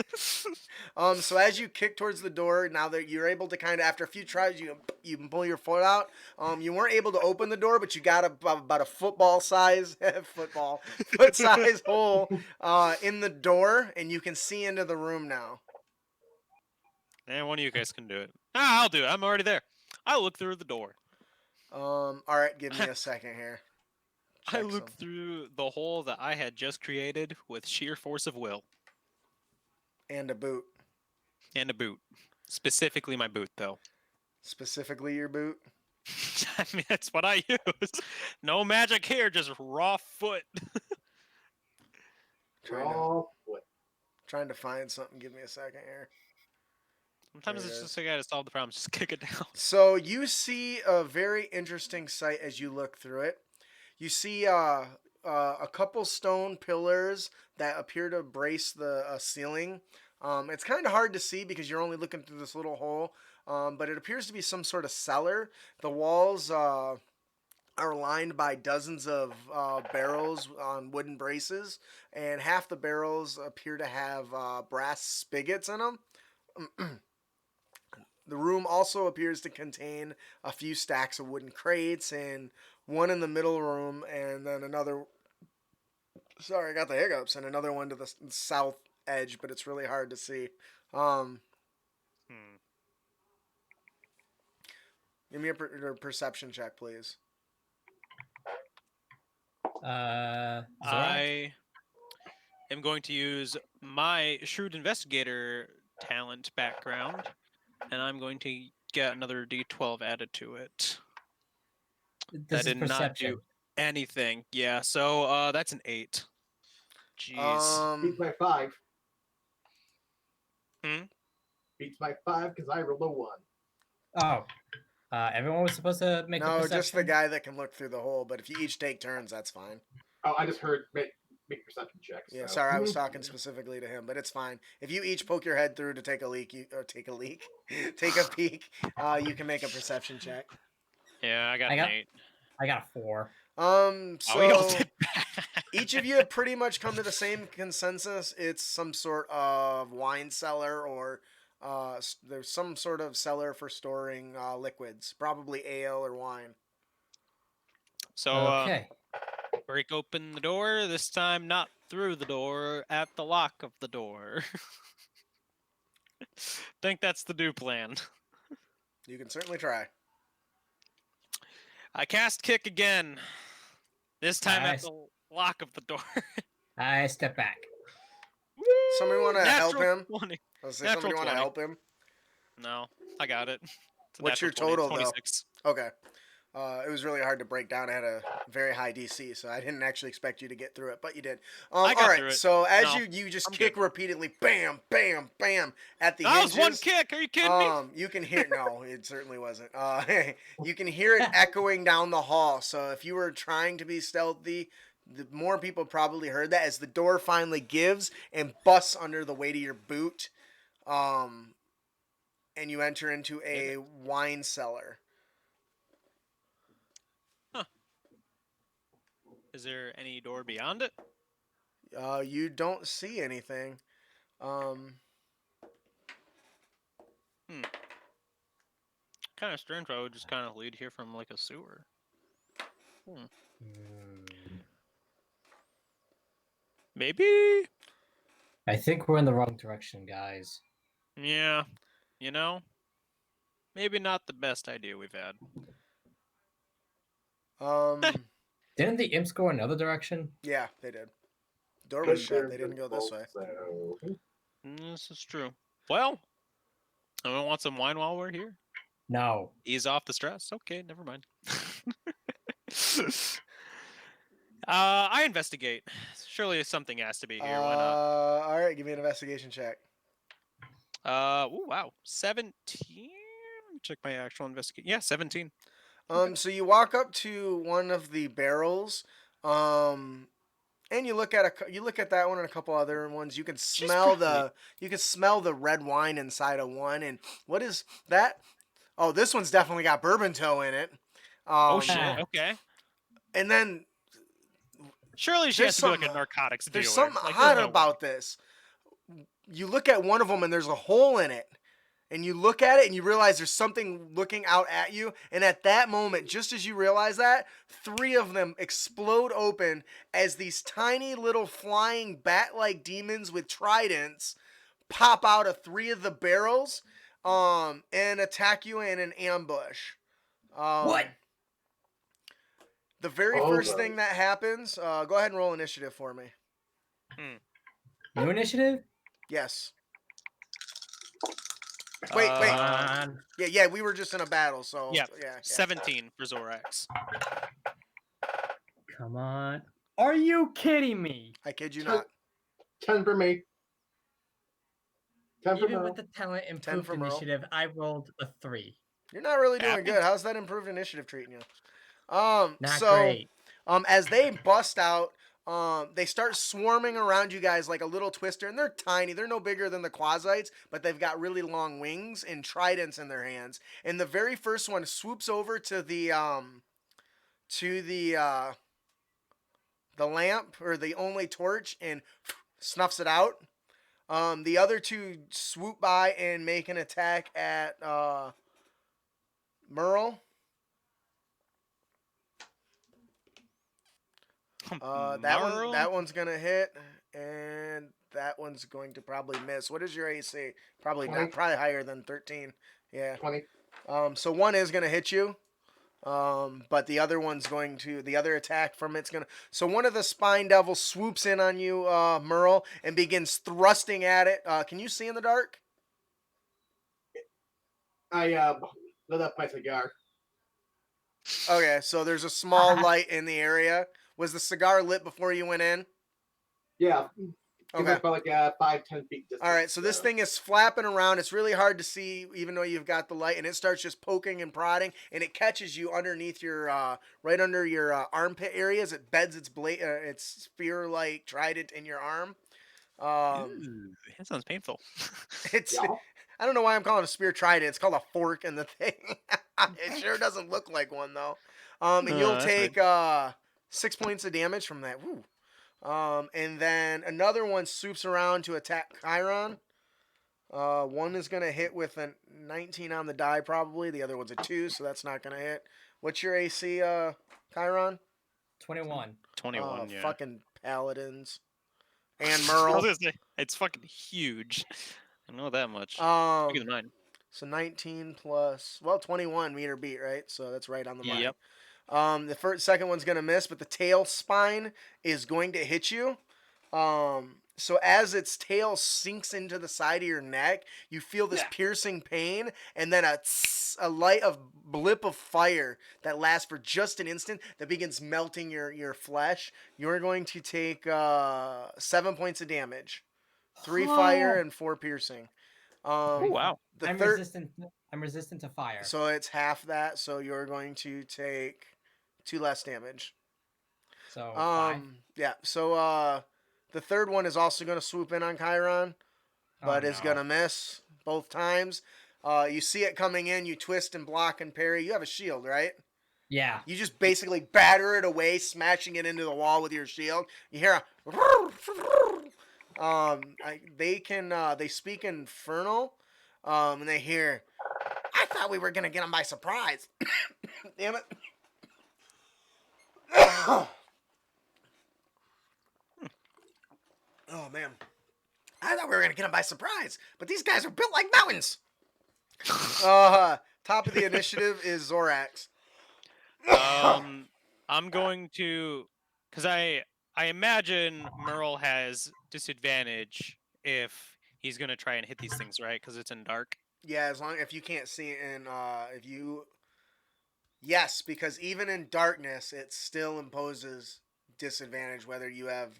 So as you kick towards the door, now that you're able to kind of, after a few tries, you can pull your foot out. You weren't able to open the door, but you got about a foot size hole in the door, and you can see into the room now. And one of you guys can do it. I'll do it. I'm already there. I'll look through the door. All right, give me a second here. I Check look some. through the hole that I had just created with sheer force of will And a boot. and a boot. Specifically my boot, though. Specifically your boot. I mean, that's what I use. No magic here, just raw foot. Trying to find something. Give me a second here. Sometimes There it's it just a guy to solve the problem. Just kick it down. So you see a very interesting sight as you look through it. You see a couple stone pillars that appear to brace the ceiling. It's kind of hard to see because you're only looking through this little hole, but it appears to be some sort of cellar. The walls are lined by dozens of barrels on wooden braces, and half the barrels appear to have brass spigots in them. The room also appears to contain a few stacks of wooden crates and one in the middle room, and then another. Sorry, I got the hiccups, and another one to the south edge, but it's really hard to see. Give me a perception check, please. Zorak? I am going to use my shrewd investigator talent background, and I'm going to get another D12 added to it. This That is did not perception. do anything. Yeah, so that's an 8. Jeez. Beats my 5. Hmm? Beats my 5 because I rolled a 1. Oh. Everyone was supposed to make a No, perception? just the guy that can look through the hole. But if you each take turns, that's fine. Oh, I just heard make perception checks. Yeah, so. sorry, I was talking specifically to him, but it's fine. If you each poke your head through to take a take a peek, you can make a perception check. Yeah, I got I an got- 8. I got a 4. Oh, we all So did. each of you have pretty much come to the same consensus. It's some sort of wine cellar, or there's some sort of cellar for storing liquids, probably ale or wine. So, Okay. break open the door. This time, not through the door, at the lock of the door. Think that's the new plan. You can certainly try. I cast kick again. This time at Nice. the lock of the door. I step back. Somebody want to help Natural him? 20. I was say Natural somebody want to 20. help him. No, I got it. It's a What's natural your 20, total, though? 26. Okay. It was really hard to break down. I had a very high DC, so I didn't actually expect you to get through it, but you did. I got all right. through it. So as No, you just I'm kick good. repeatedly, bam, bam, bam, at the That was one hinges. kick. Are you kidding me? You can hear no, it certainly wasn't. You can hear it echoing down the hall. So if you were trying to be stealthy, the more people probably heard that as the door finally gives and busts under the weight of your boot, and you enter into a wine cellar. Is there any door beyond it? You don't see anything. Kind of strange. I would just kind of lead here from like a sewer. Maybe. I think we're in the wrong direction, guys. Yeah. You know, maybe not the best idea we've had. Didn't the imps go another direction? Yeah, they did. Door was shut. They didn't go this way. This is true. Well, anyone want some wine while we're here? No. Ease off the stress. Okay, never mind. I investigate. Surely something has to be here. Why not? All right, give me an investigation check. Ooh, wow. 17? Check my actual investigation. Yeah, 17. So you walk up to one of the barrels, and you look at that one and a couple other ones. You can smell the red wine inside of one. And what is that? Oh, this one's definitely got bourbon toe in it. Oh shit. Okay. And then Surely she has there's to be like a something- narcotics dealer. there's something Like, odd there's no way. about this. You look at one of them and there's a hole in it. And you look at it and you realize there's something looking out at you. And at that moment, just as you realize that, 3 of them explode open as these tiny little flying bat-like demons with tridents pop out of 3 of the barrels and attack you in an ambush. What? The very first thing that happens, go ahead and roll initiative for me. New initiative? Yes. Wait. On. Yeah, we were just in a battle, so Yeah. yeah. 17 for Zorax. Come on. Are you kidding me? I kid you not. 10 for me. 10 for Even Merle. with the talent 10 improved for Merle. initiative, I rolled a 3. You're not really doing Happy? good. How's that improved initiative treating you? Not So, great. as they bust out, they start swarming around you guys like a little twister, and they're tiny. They're no bigger than the Quasites, but they've got really long wings and tridents in their hands. And the very first one swoops over to the lamp or the only torch and snuffs it out. The other 2 swoop by and make an attack at Merle. That one's gonna hit, and that one's going to probably miss. What is your AC? Probably 20. not. Probably higher than 13. Yeah. 20. So one is gonna hit you. But the other the other attack from it's gonna. So one of the spine devils swoops in on you, Merle, and begins thrusting at it. Can you see in the dark? I lit up my cigar. Okay, so there's a small light in the area. Was the cigar lit before you went in? Yeah. Okay. It's about like 5-10 feet distance. All right, so this thing is flapping around. It's really hard to see, even though you've got the light, and it starts just poking and prodding, and it catches you underneath your, right under your armpit areas. It beds its its spear-like trident in your arm. Ooh, that sounds painful. It's, Yeah. I don't know why I'm calling it a spear trident. It's called a fork in the thing. It sure doesn't look like one though. And you'll That's take 6 points of damage from that. Woo. And then another one swoops around to attack Chiron. One is gonna hit with a 19 on the die probably. The other one's a 2, so that's not gonna hit. What's your AC, Chiron? 21. 21, yeah. Fucking paladins. And I Merle. was gonna say, it's fucking huge. I know that much. Bigger Um, than mine. so 19 plus 21 meter beat, right? So that's right on the money. Yep. The second one's gonna miss, but the tail spine is going to hit you. So as its tail sinks into the side of your neck, you feel this piercing pain, and then a light of blip of fire that lasts for just an instant that begins melting your flesh. You're going to take 7 points of damage, 3 fire and 4 piercing. Oh, wow. The I'm third, resistant. I'm resistant to fire. so it's half that. So you're going to take 2 less damage. So 5. Yeah. So the third one is also going to swoop in on Chiron, but is going to miss both times. You see it coming in. You twist and block and parry. You have a shield, right? Yeah. You just basically batter it away, smashing it into the wall with your shield. You hear they speak infernal, and they hear, I thought we were gonna get them by surprise. Damn it. Oh man, I thought we were gonna get them by surprise, but these guys are built like mountains. Top of the initiative is Zorax. I'm going to, because I imagine Merle has disadvantage if he's gonna try and hit these things, right? Because it's in dark. Yeah, as long if you can't see it, and if you, yes, because even in darkness, it still imposes disadvantage whether you have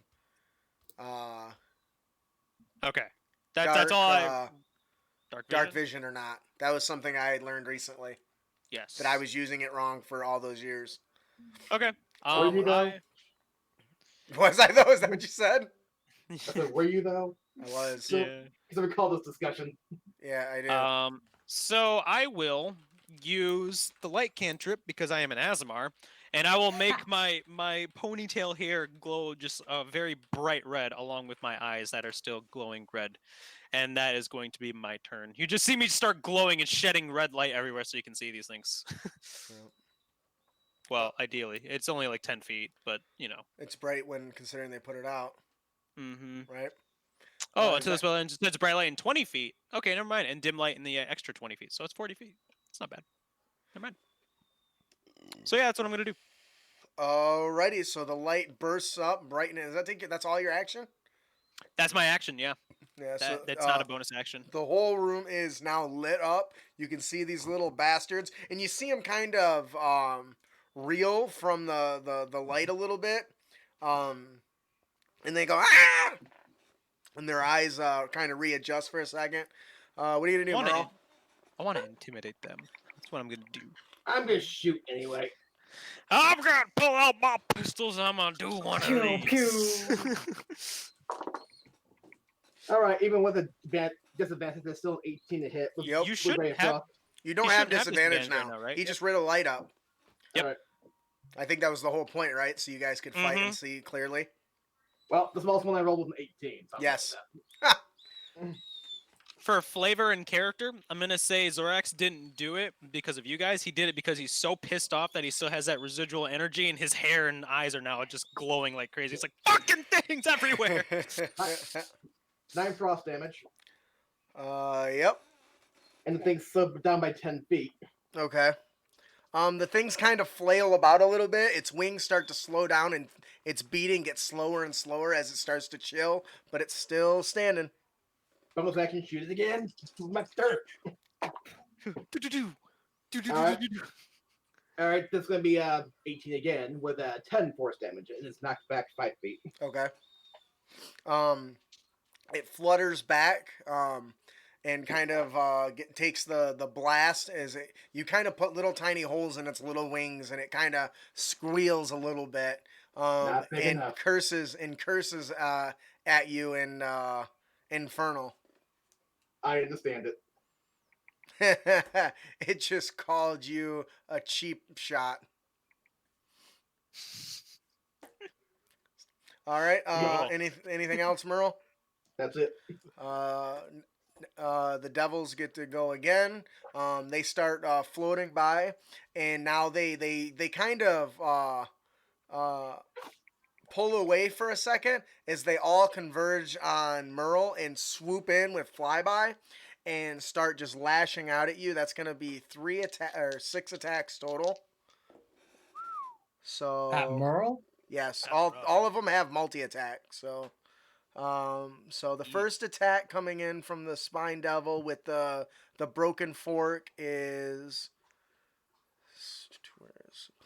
Okay, dark, that's all. Dark vision. dark vision or not. That was something I had learned recently. Yes. That I was using it wrong for all those years. Okay. Were you though? Was I though? Is that what you said? I said, were you though? I was. So- Yeah. Because I recall this discussion. Yeah, I did. So I will use the light cantrip because I am an Azamar, and I will make my ponytail hair glow just a very bright red, along with my eyes that are still glowing red, and that is going to be my turn. You just see me start glowing and shedding red light everywhere, so you can see these things. Well, ideally, it's only like 10 feet, but you know. It's bright when considering they put it out, Mm-hmm. right? Oh, until this well, it's bright light in 20 feet. Okay, never mind. And dim light in the extra 20 feet. So it's 40 feet. It's not bad. Never mind. So yeah, that's what I'm gonna do. Alrighty, so the light bursts up, brightening. Does that take? That's all your action? That's my action. Yeah, Yeah. So that's not a bonus action. the whole room is now lit up. You can see these little bastards, and you see them kind of reel from the light a little bit, and they go ah, and their eyes kind of readjust for a second. What are you gonna do, Merle? I want to intimidate them. That's what I'm gonna do. I'm gonna shoot anyway. I'm gonna pull out my pistols. And I'm gonna do one Pew, of these. All right, even with a disadvantage, there's still 18 to hit. Yep. You shouldn't have. You don't You have shouldn't have disadvantage disadvantage now. right now, right? He Yep. just lit a light up. Yep. All right. I think that was the whole point, right? So you guys could fight and see clearly. Well, the smallest one I rolled was an 18. So Yes. For flavor and character, I'm gonna say Zorax didn't do it because of you guys. He did it because he's so pissed off that he still has that residual energy, and his hair and eyes are now just glowing like crazy. It's like fucking things everywhere. 9 frost damage, Yep. and the thing slid down by 10 feet. Okay. The things kind of flail about a little bit. Its wings start to slow down, and its beating gets slower and slower as it starts to chill, but it's still standing. Bonus action, shoot it again. My turn. All right, this is gonna be 18 again with 10 force damage, and it's knocked back 5 feet. Okay. It flutters back, and kind of takes the blast as you kind of put little tiny holes in its little wings, and it kind of squeals a little bit, Not big and enough. curses at you in infernal. I understand it. It just called you a cheap shot. All right. Cool. Anything else, Merle? That's it. The devils get to go again. They start floating by, and now they kind of pull away for a second as they all converge on Merle and swoop in with flyby and start just lashing out at you. That's gonna be 6 attacks total. At So Merle? yes, That's all rough. all of them have multi attack. So the Yeet. first attack coming in from the spine devil with the broken fork is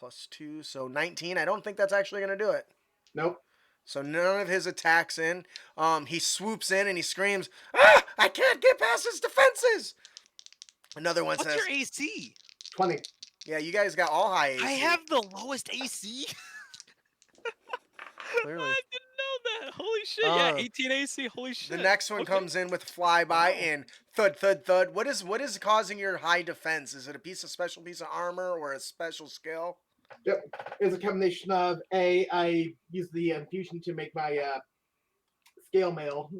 +2, so 19. I don't think that's actually gonna do it. Nope. So none of his attacks in. He swoops in and he screams, "Ah! I can't get past his defenses!" Another one What's says, your AC? 20. "Yeah, you guys got all high AC." I have the lowest AC. Clearly. I didn't know that. Holy shit! Yeah, Uh, 18 AC. Holy shit. The next one Okay. comes in with flyby Wow. and thud thud thud. What is causing your high defense? Is it a special piece of armor or a special skill? It's a combination of I use the infusion to make my scale mail,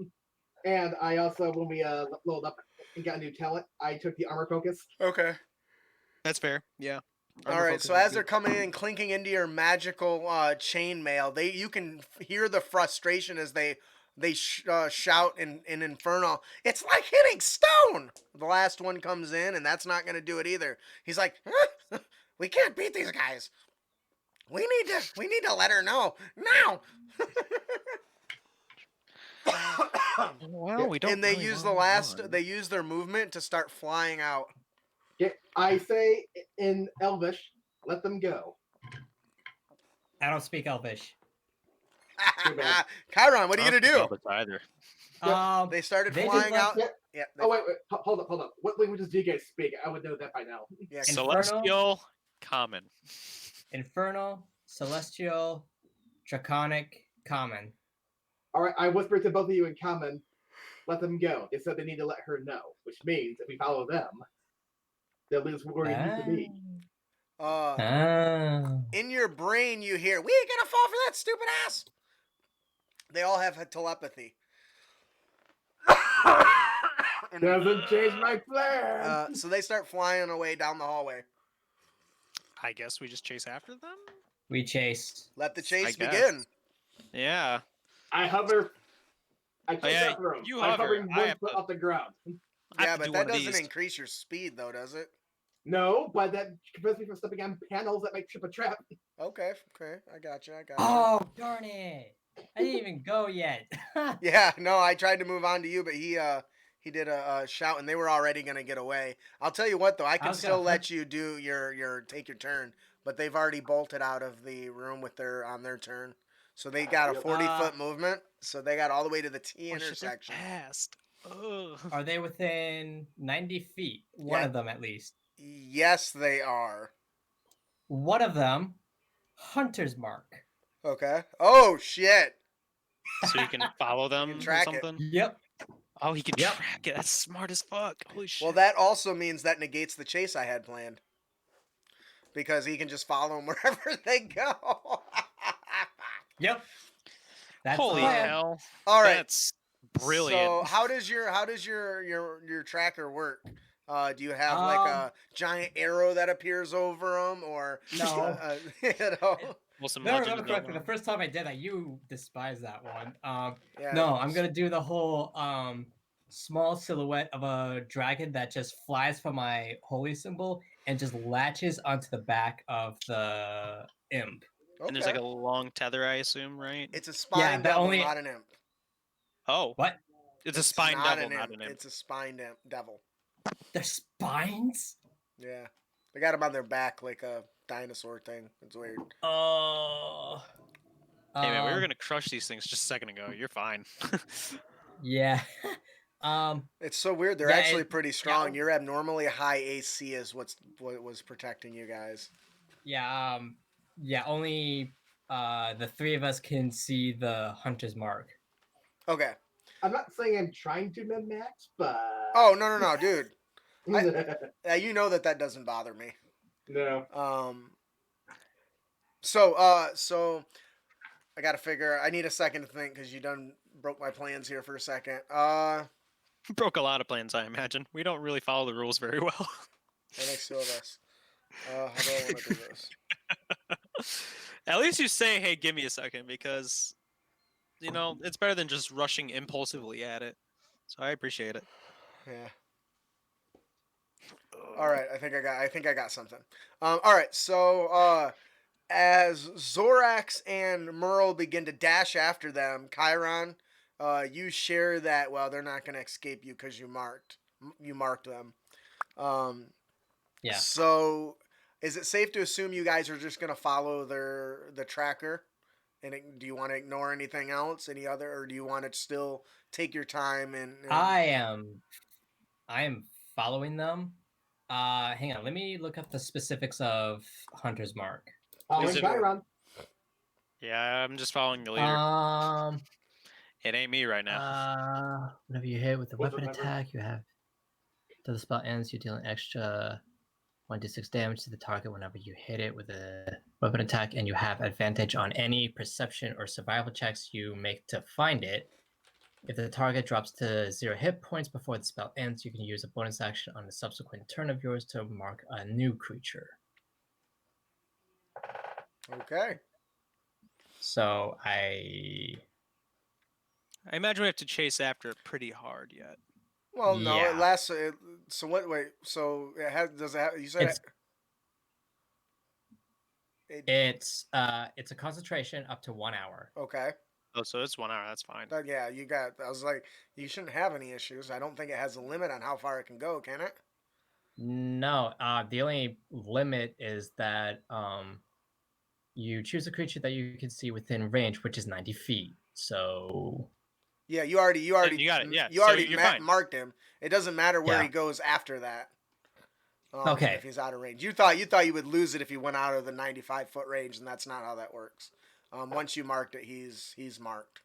and I also when we leveled up and got a new talent, I took the armor focus. Okay. That's fair. Yeah. All Armor right. focus So is as they're good. coming in, clinking into your magical chainmail, you can hear the frustration as they shout in Infernal. It's like hitting stone. The last one comes in, and that's not going to do it either. He's like, we can't beat these guys. We need to let her know now. Well, we don't. And they really use want they use their movement to start flying out. Okay, I say in Elvish, let them go. I don't speak Elvish. Too bad. Chiron, what are you gonna do? Either. Yep. They started They just flying left out. it- Yeah. Oh wait, hold up. What languages do you guys speak? I would know that by now. Yeah. Inferno? Celestial, common. Infernal, Celestial, Draconic, Common. All right, I whispered to both of you in common. Let them go. They said they need to let her know, which means if we follow them, they'll lose where we need to be. In your brain, you hear, "We ain't gonna fall for that stupid ass." They all have telepathy. And, Doesn't change my plan. so they start flying away down the hallway. I guess we just chase after them. We chase. Let the I chase guess. begin. Yeah. I hover. I chase yeah, after him. you I'm hover. hovering I one have foot to- off the ground. I Yeah, have to but do that one of doesn't these. increase your speed, though, does it? No, but that prevents me from stepping on panels that might trip a trap. Okay, I got you. Oh, darn it. I didn't even go yet. Yeah, no, I tried to move on to you, but he did a shout, and they were already gonna get away. I'll tell you what, though, I can was still gonna let you do your take your turn, but they've already bolted out of the room on their turn, so they got a Yep. 40-foot movement, so they got all the way to the T Oh, shit, they're intersection. fast. Ugh. Are they within 90 feet? One Yeah. of them, at least. Yes, they are. One of them, Hunter's Mark. Okay. Oh shit. So you can follow them track or it. something? Yep. Oh, he can Yep. track it. That's smart as fuck. Holy shit. Well, that also means that negates the chase I had planned, because he can just follow them wherever they go. Yep. That's Holy the plan. hell. All right. That's brilliant. So how does your tracker work? Do you have like a giant arrow that appears over them, or No. you know? Well, some If I legend remember of correctly, the Avernus. first time I did that, you despised that one. Yeah. No, I'm gonna do the whole small silhouette of a dragon that just flies from my holy symbol and just latches onto the back of the imp. Okay. And there's like a long tether, I assume, right? It's a spine Yeah, that devil, only- not an imp. Oh, What? it's a spine not devil, an not imp. an imp. It's a spine devil. Their spines? Yeah. They got him on their back like a dinosaur thing. It's weird. Oh. Hey man, we were gonna crush these things just a second ago. You're fine. Yeah. It's so weird. They're Yeah, actually pretty strong. yeah. Your abnormally high AC is what was protecting you guys. Yeah. Yeah. Only the three of us can see the Hunter's Mark. Okay. I'm not saying I'm trying to min-max, but Oh no, dude. You know that doesn't bother me. no. So I gotta figure. I need a second to think because you done broke my plans here for a second. Broke a lot of plans, I imagine. We don't really follow the rules very well. That makes two of us. How do I want to do this? At least you say, "Hey, give me a second," because it's better than just rushing impulsively at it. So I appreciate it. Yeah. All right. I think I got something. All right. So as Zorax and Merle begin to dash after them, Chiron, you share that. Well, they're not going to escape you because you marked them. Um, Yeah. So, is it safe to assume you guys are just gonna follow the tracker? And do you want to ignore anything else, any other, or do you want to still take your time and I am following them. Hang on, let me look up the specifics of Hunter's Mark. Following it- Chiron. Yeah, I'm just following the leader. It ain't me right now. Whenever you hit with a What's weapon the number? attack, you have till the spell ends, you deal an extra 1d6 damage to the target whenever you hit it with a weapon attack, and you have advantage on any perception or survival checks you make to find it. If the target drops to 0 hit points before the spell ends, you can use a bonus action on the subsequent turn of yours to mark a new creature. okay? So I imagine we have to chase after it pretty hard yet. Well, no, it Yeah. lasts. So what? Wait. So it has. Does it have? You said it's a concentration up to 1 hour. okay. Oh, so it's 1 hour. That's fine. Yeah, you got. I was like, you shouldn't have any issues. I don't think it has a limit on how far it can go, can it? No, the only limit is that you choose a creature that you can see within range, which is 90 feet. So Yeah, you already You got it, yeah, you so already you're fine. marked him. It doesn't matter where Yeah. he goes after that. Okay. If he's out of range, you thought you would lose it if he went out of the 95-foot range, and that's not how that works. Once you marked it, he's marked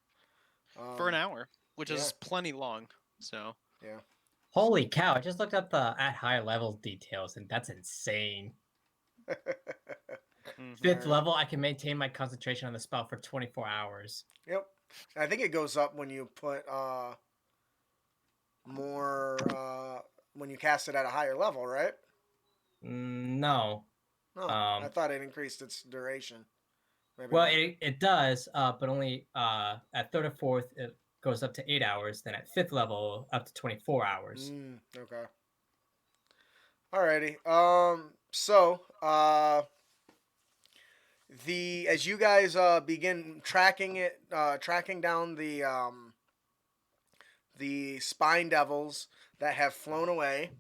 For an hour, which yeah. is plenty long. So Yeah. holy cow! I just looked up the at higher level details, and that's insane. mhm. 5th Alright. level, I can maintain my concentration on the spell for 24 hours. Yep. I think it goes up when you put more when you cast it at a higher level, right? No. No, I thought it increased its duration. Maybe Well, not. it does, but only at 3rd or 4th, it goes up to 8 hours. Then at 5th level, up to 24 hours. Okay. Alrighty. So as you guys begin tracking down the spine devils that have flown away,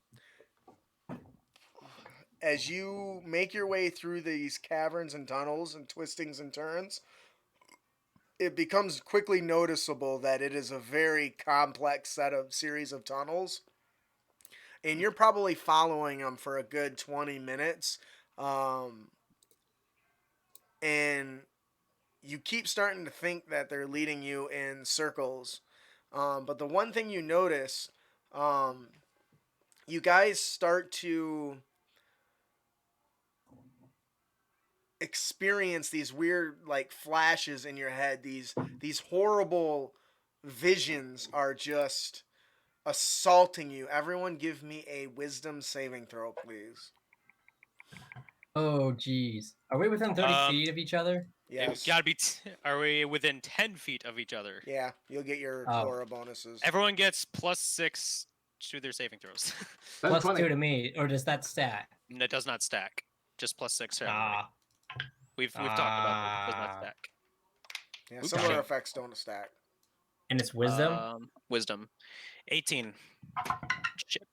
as you make your way through these caverns and tunnels and twistings and turns, it becomes quickly noticeable that it is a very complex series of tunnels, and you're probably following them for a good 20 minutes, and you keep starting to think that they're leading you in circles. But the one thing you notice, you guys start to experience these weird like flashes in your head. These horrible visions are just assaulting you. Everyone give me a wisdom saving throw, please. Oh, geez. Are we within 30 feet of each other? Yes. It gotta be. Are we within 10 feet of each other? Yeah, you'll get your Oh. aura bonuses. Everyone gets +6 to their saving throws. That's Plus 20. 2 to me, or does that stat? And it does not stack. Just +6 to everybody. Ah. We've talked about this. It does not stack. Yeah, Oops. similar Okay. effects don't stack. And it's wisdom? Wisdom. 18. Shit.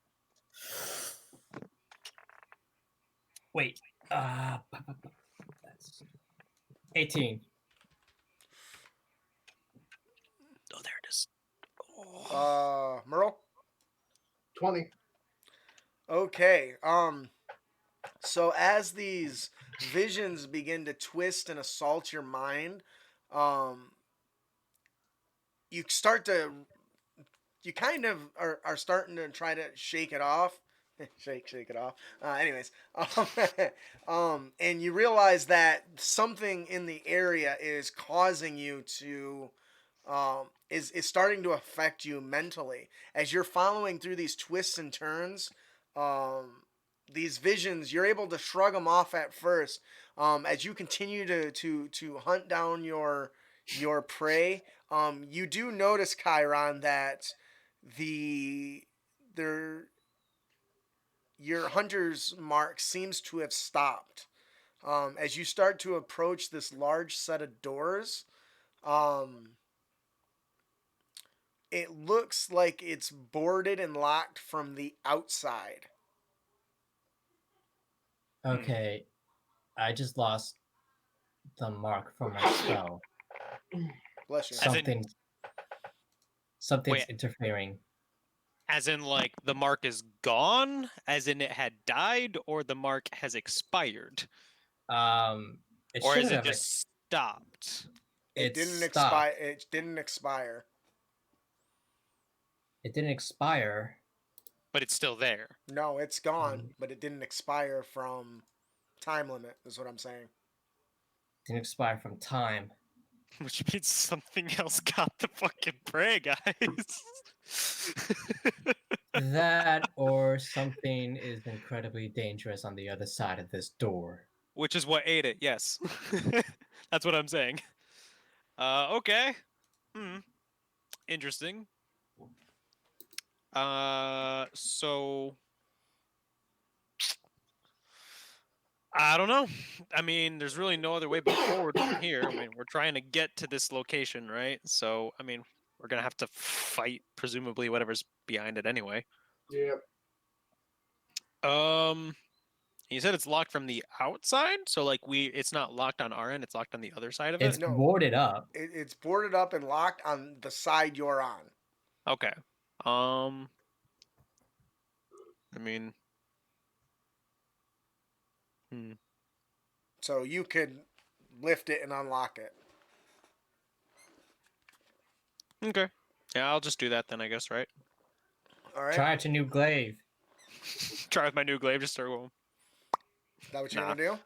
Wait. That's 18. Oh, there it is. Oh. Merle? 20. Okay. So as these visions begin to twist and assault your mind, you kind of are starting to try to shake it off, shake it off. Anyways, and you realize that something in the area is causing you to, is starting to affect you mentally as you're following through these twists and turns. Um, these visions, you're able to shrug them off at first. As you continue to hunt down your prey, you do notice, Chiron, that the there your hunter's mark seems to have stopped. As you start to approach this large set of doors, um, it looks like it's boarded and locked from the outside. Okay, I just lost the mark from my spell. Bless you. As in- Something, something's Wait. interfering. As in, like, the mark is gone? As in it had died? Or the mark has expired? It Or is shouldn't it have. just stopped? It It didn't stopped. expire. It didn't expire. It didn't expire. But it's still there. No, it's gone, but it didn't expire from time limit. Is what I'm saying. Didn't expire from time. Which means something else got the fucking prey, guys. That or something is incredibly dangerous on the other side of this door. Which is what ate it, yes. That's what I'm saying. Okay. Interesting. So I don't know. I mean, there's really no other way but forward from here. I mean, we're trying to get to this location, right? So, I mean, we're gonna have to fight presumably whatever's behind it anyway. Yep. You said it's locked from the outside, so like it's not locked on our end, it's locked on the other side of It's it. No. boarded up. It's boarded up and locked on the side you're on. Okay. I mean, So you could lift it and unlock it. okay. Yeah, I'll just do that then, I guess, right? All right. Try out your new glaive. Try with my new glaive, just start going. Is that what you're Nah. gonna do?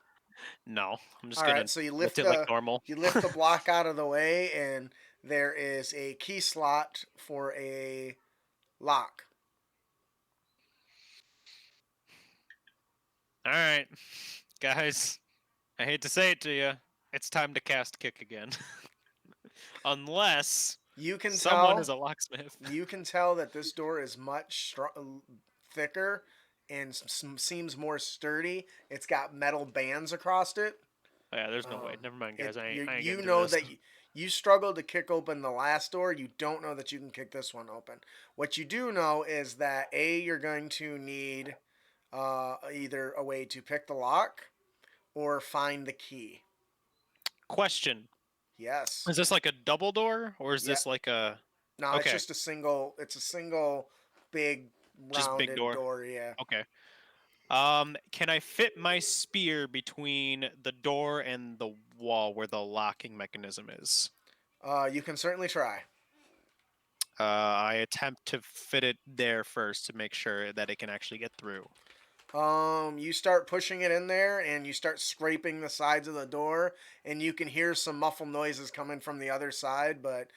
No, I'm just All gonna right. So you lift lift it like normal. you lift the block out of the way, and there is a key slot for a lock. All right, guys. I hate to say it to you, it's time to cast kick again. Unless You can someone tell. is a locksmith. You can tell that this door is much thicker and seems more sturdy. It's got metal bands across it. Oh, yeah, there's no way. Never mind, guys. I ain't you getting through know this. that you struggled to kick open the last door. You don't know that you can kick this one open. What you do know is that you're going to need either a way to pick the lock or find the key. Question: Yes. is this like a double door, or is Yeah. this like a No, okay. it's just a single. It's a single big Just big rounded door? door. Yeah. Okay. Can I fit my spear between the door and the wall where the locking mechanism is? You can certainly try. I attempt to fit it there first to make sure that it can actually get through. You start pushing it in there, and you start scraping the sides of the door, and you can hear some muffled noises coming from the other side. But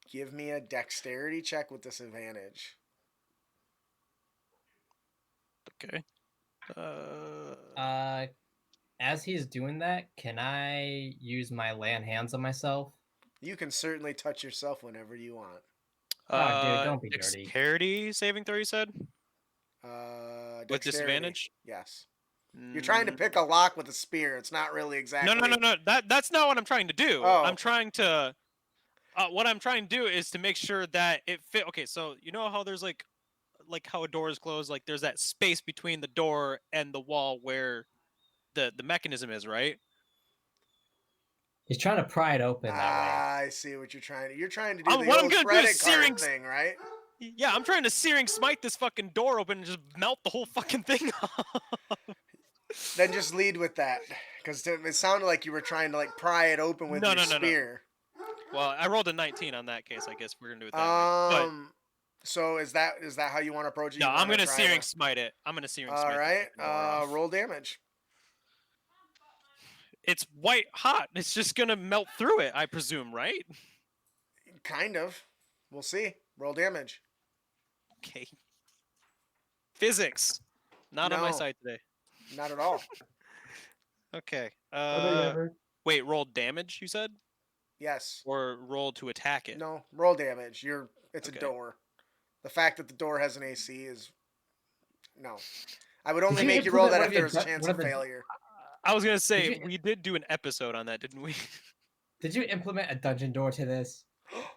give me a dexterity check with disadvantage. Okay. As he's doing that, can I use my lay on hands on myself? You can certainly touch yourself whenever you want. Oh, dude, don't be dirty. Dexterity saving throw, you said? With Dexterity. disadvantage? Yes. You're trying to pick a lock with a spear. It's not really exactly. No. That's not what I'm trying to do. Oh. I'm trying to. What I'm trying to do is to make sure that it fit. Okay, so you know how there's like how a door is closed, like there's that space between the door and the wall where the mechanism is, right? He's trying to pry it open that way. I see what you're trying to. You're trying to do the What I'm old gonna do is credit card searing thing, right? Yeah, I'm trying to searing smite this fucking door open and just melt the whole fucking thing off. Then just lead with that, because it sounded like you were trying to like pry it open with your spear. Well, I rolled a 19 on that case. I guess we're gonna do it that way. So is that how you want to approach it? No, You I'm wanna gonna try Searing to- Smite it. I'm gonna Searing All Smite right. the door off. Roll damage. It's white hot. It's just gonna melt through it, I presume, right? Kind of. We'll see. Roll damage. Okay. Physics. Not on my No. side today. Not at all. Okay. Are they ever? Wait, roll damage, you said? Yes. Or roll to attack it? No. Roll damage. It's Okay. a door. The fact that the door has an AC is no. I would Did only you make you roll implement that one if of there your was a du- chance one of of the- failure. I was gonna say Did you- we did do an episode on that, didn't we? Did you implement a dungeon door to this?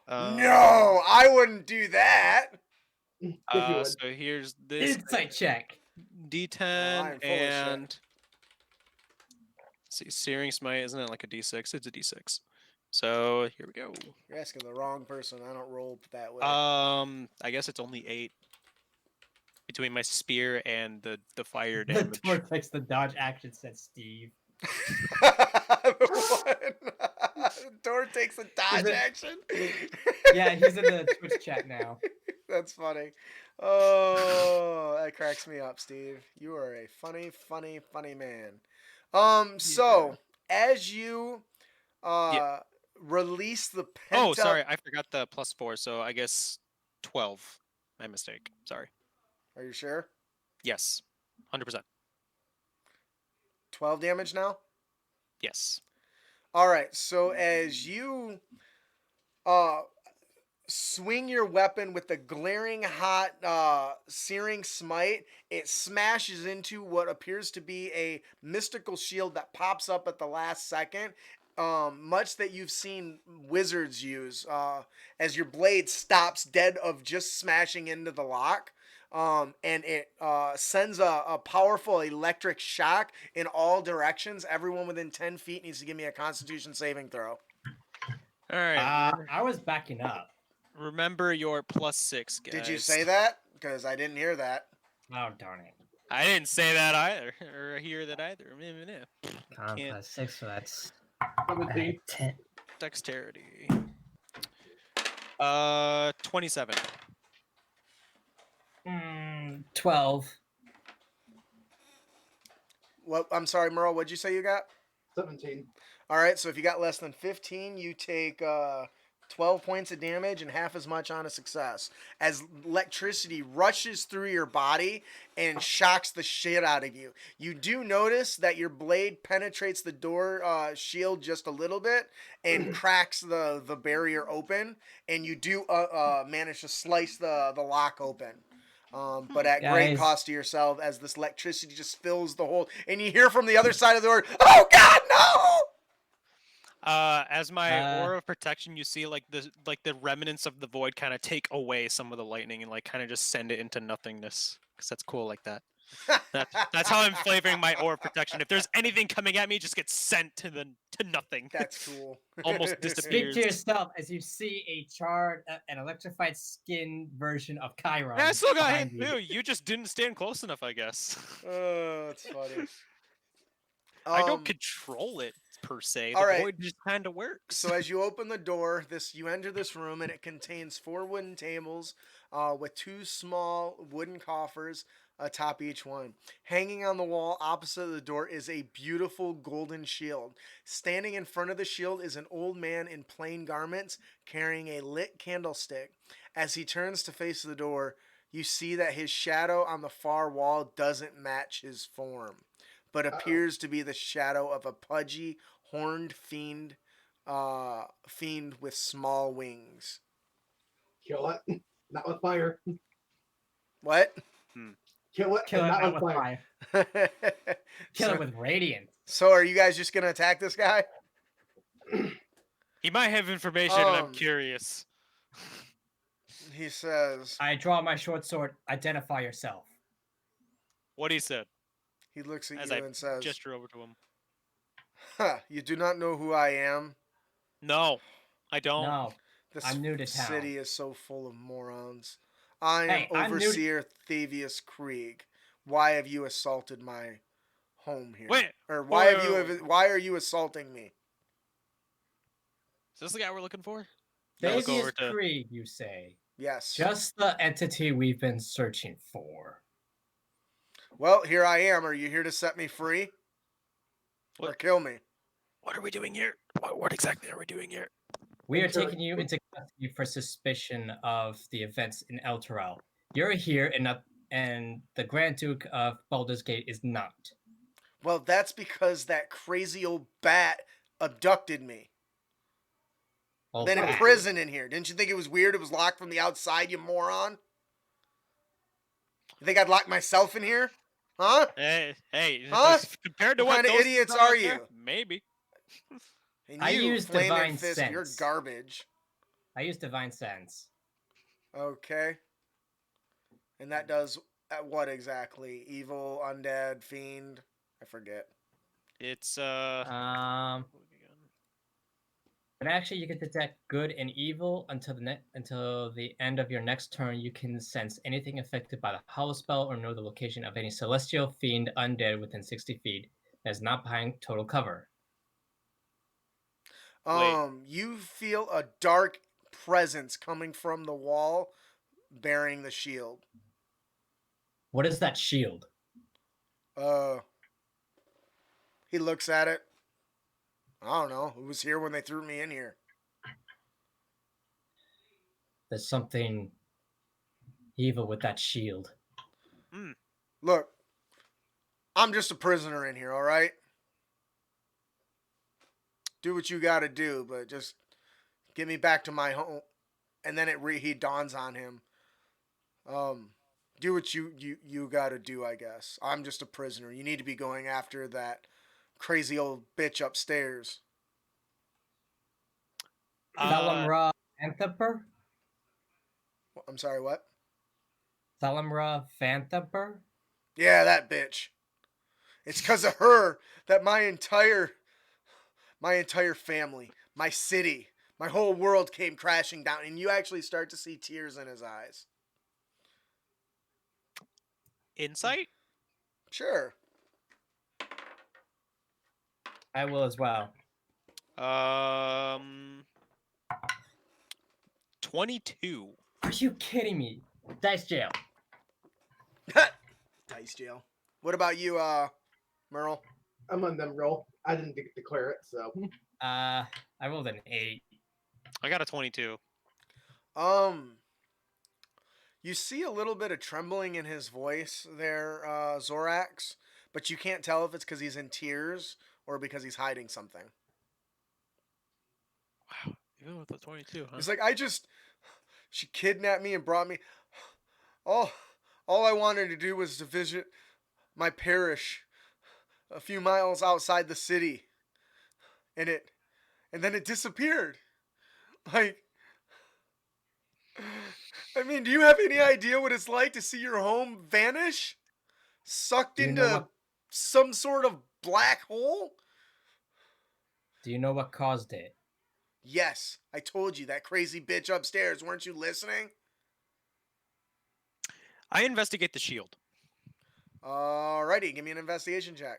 No, I wouldn't do that. Yes, you would. So here's this Insight check. D10 I'm full of shit. and let's see, Searing Smite isn't it like a D6? It's a D6. So here we go. You're asking the wrong person. I don't roll that way. I guess it's only 8 between my spear and the fire The damage. door takes the dodge action, said Steve. What? Door takes a dodge it- action. Yeah, he's in the Twitch chat now. That's funny. Oh, that cracks me up, Steve. You are a funny, funny, funny man. So as you release the pent Oh, up. sorry, I forgot the +4, so I guess 12. My mistake. Sorry. Are you sure? Yes. 100%. 12 damage now. Yes. All right. So as you swing your weapon with the glaring hot searing smite, it smashes into what appears to be a mystical shield that pops up at the last second, much that you've seen wizards use, as your blade stops dead of just smashing into the lock. And it sends a powerful electric shock in all directions. Everyone within 10 feet needs to give me a constitution saving throw. All right. I was backing up. Remember your +6, guys. Did you say that? Because I didn't hear that. Oh, darn it. I didn't say that either, or hear that either. Con Can't- plus 6, so that's 17. 10. Dexterity. 27. 12. What? I'm sorry, Merle. What'd you say you got? 17. All right. So if you got less than 15, you take 12 points of damage and half as much on a success, as electricity rushes through your body and shocks the shit out of you. You do notice that your blade penetrates the door shield just a little bit and cracks the barrier open, and you do manage to slice the lock open. But at great Guys. cost to yourself, as this electricity just fills the hole, and you hear from the other side of the door, "Oh God, no!" As my aura of protection, you see like the remnants of the void kind of take away some of the lightning and like kind of just send it into nothingness. Because that's cool like that. That's how I'm flavoring my aura of protection. If there's anything coming at me, it just gets sent to nothing. That's cool. Almost Speak disappears. to yourself as you see a charred and electrified skin version of Chiron. Yeah, I still got hit behind you. too. You just didn't stand close enough, I guess. Oh, that's funny. I don't control it per se. The all right. void just kind of works. So as you open the door, you enter this room, and it contains 4 wooden tables with 2 small wooden coffers atop each one. Hanging on the wall opposite the door is a beautiful golden shield. Standing in front of the shield is an old man in plain garments carrying a lit candlestick. As he turns to face the door, you see that his shadow on the far wall doesn't match his form, but appears to be the shadow of a pudgy, horned fiend with small wings. Kill it. Not with fire. What? Kill it. Kill and it not not with with fire. fire. Kill so, it with radiance. so are you guys just gonna attack this guy? He might have information, and I'm Um, curious. He says. I draw my short sword. Identify yourself. What he said. He looks at As you I and says, gesture over to him. "Huh, you do not know who I am? No, I don't. No. This I'm new to town." city is so full of morons. I am Hey, I'm new to- Overseer Thavius Krieg. Why have you assaulted my home here? Wait, Or why wait, wait, wait. why are you assaulting me? Is this the guy we're looking for? I look Davius over to- Krieg, you say. Yes. Just the entity we've been searching for. Well, here I am. Are you here to set me free? Or What? kill me? What are we doing here? What exactly are we doing here? We are Until- taking you into custody for suspicion of the events in Elturel. You're here, and the Grand Duke of Baldur's Gate is not. Well, that's because that crazy old bat abducted me. Well, Then in that- prison in here. Didn't you think it was weird? It was locked from the outside, you moron. You think I'd lock myself in here? Huh? Hey, Huh? compared to What what kind of those idiots things are are out there, you? maybe. And I you, use Flaming divine Fist, you're sense. garbage. I use Divine Sense. Okay. And that does what exactly? Evil, undead, fiend? I forget. It's But actually, you can detect good and evil until the end of your next turn. You can sense anything affected by the hollow spell or know the location of any celestial, fiend, undead within 60 feet that is not behind total cover. Wait. You feel a dark presence coming from the wall bearing the shield. What is that shield? He looks at it. I don't know. It was here when they threw me in here. There's something evil with that shield. Look, I'm just a prisoner in here, all right? Do what you got to do, but just get me back to my home. And then he dawns on him. Do what you got to do, I guess. I'm just a prisoner. You need to be going after that crazy old bitch upstairs. Thalamra Phanthumper? I'm sorry, what? Thalamra Phanthumper? Yeah, that bitch. It's because of her that my entire family, my city, my whole world came crashing down, and you actually start to see tears in his eyes. insight? Sure. I will as well. 22. Are you kidding me? Dice jail. Dice jail. What about you, Merle? I'm on them roll. I didn't declare it, so. I rolled an 8. I got a 22. You see a little bit of trembling in his voice there, Zorax, but you can't tell if it's because he's in tears or because he's hiding something. Wow, even with the 22, huh? He's like, she kidnapped me and brought me. All I wanted to do was to visit my parish a few miles outside the city. And then it disappeared. Like, I mean, do you have any idea what it's like to see your home vanish? Sucked Do you know into what- some sort of black hole? Do you know what caused it? Yes, I told you, that crazy bitch upstairs. Weren't you listening? I investigate the shield. Alrighty, give me an investigation check.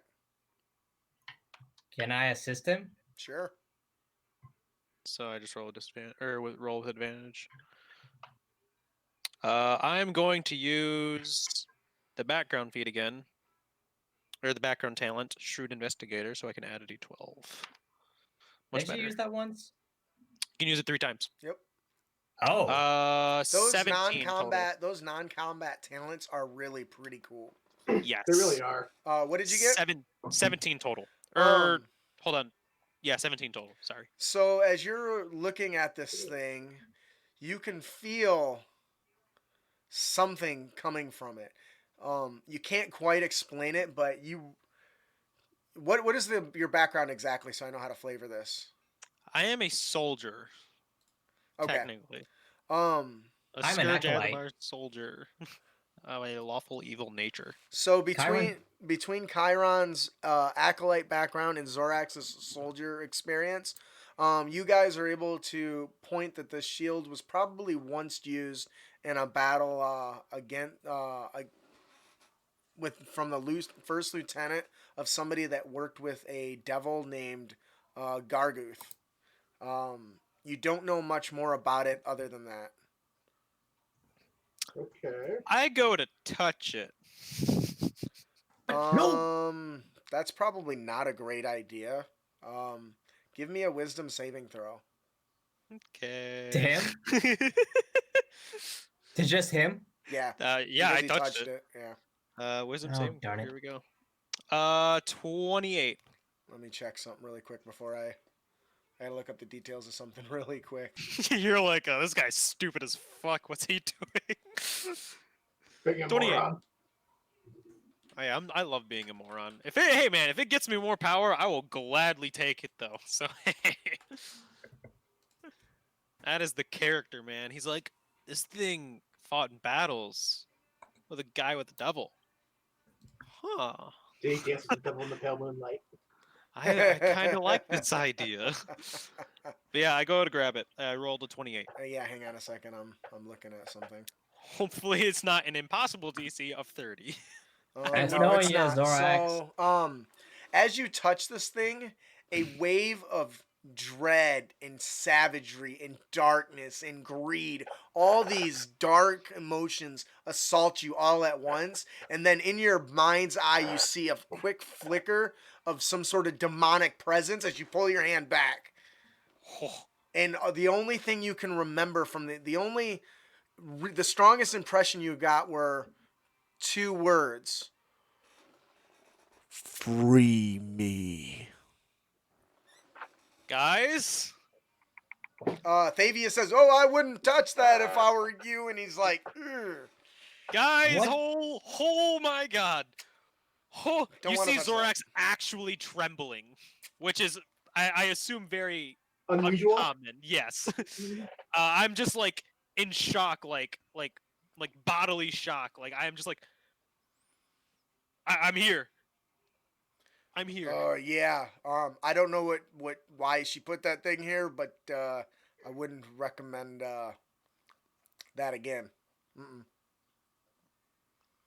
Can I assist him? Sure. So I just roll a disadvantage, or roll with advantage. I'm going to use the background feat again, or the background talent, Shrewd Investigator, so I can add a d12. Much Did better. you use that once? You can use it 3 times. Yep. Oh. Those 17 those non-combat talents are really pretty cool. total. Yes. They really are. What did you get? 17 total. Um, Hold on. Yeah, 17 total. Sorry. So as you're looking at this thing, you can feel something coming from it. You can't quite explain it, but what is your background exactly, so I know how to flavor this? I am a soldier, Okay. technically. Um. A I'm an Scourge acolyte. Adamar soldier. I'm a lawful evil nature. So Chiron? between Chiron's acolyte background and Zorax's soldier experience, you guys are able to point that the shield was probably once used in a battle from the first lieutenant of somebody that worked with a devil named Garguth. You don't know much more about it other than that. Okay. I go to touch it. That's probably not a great idea. Um, give me a wisdom saving throw. Okay. Damn. To just him? Yeah, Yeah, because I he touched touched it. it. Yeah. Wisdom Oh, saving throw. darn it. Here we go. 28. Let me check something really quick before I gotta look up the details of something really quick. You're like, this guy's stupid as fuck. What's he doing? Being a 28. moron. I love being a moron. Hey man, if it gets me more power, I will gladly take it though. So that is the character, man. He's like, this thing fought in battles with a guy with the devil. Huh. Did he dance with the devil in the pale moonlight? I kind of like this idea. But yeah, I go to grab it. I rolled a 28. Yeah, hang on a second. I'm looking at something. Hopefully, it's not an impossible DC of 30. That's No, knowing it's you, not. Zorax. So, as you touch this thing, a wave of dread and savagery and darkness and greed, all these dark emotions assault you all at once, and then in your mind's eye, you see a quick flicker of some sort of demonic presence as you pull your hand back. And the only thing you can remember from the strongest impression you got were two words. Free me. Guys, Thavia says, "Oh, I wouldn't touch that if I were you," and he's like, "Ugh." guys, What? oh my god. Oh, Don't you wanna see touch that. Zorax actually trembling, which is, I assume, very Unusual? uncommon. Yes. I'm just like in shock, like bodily shock. Like I'm just like, I'm here. I'm here. Yeah. I don't know why she put that thing here, but I wouldn't recommend that again. Mm-mm.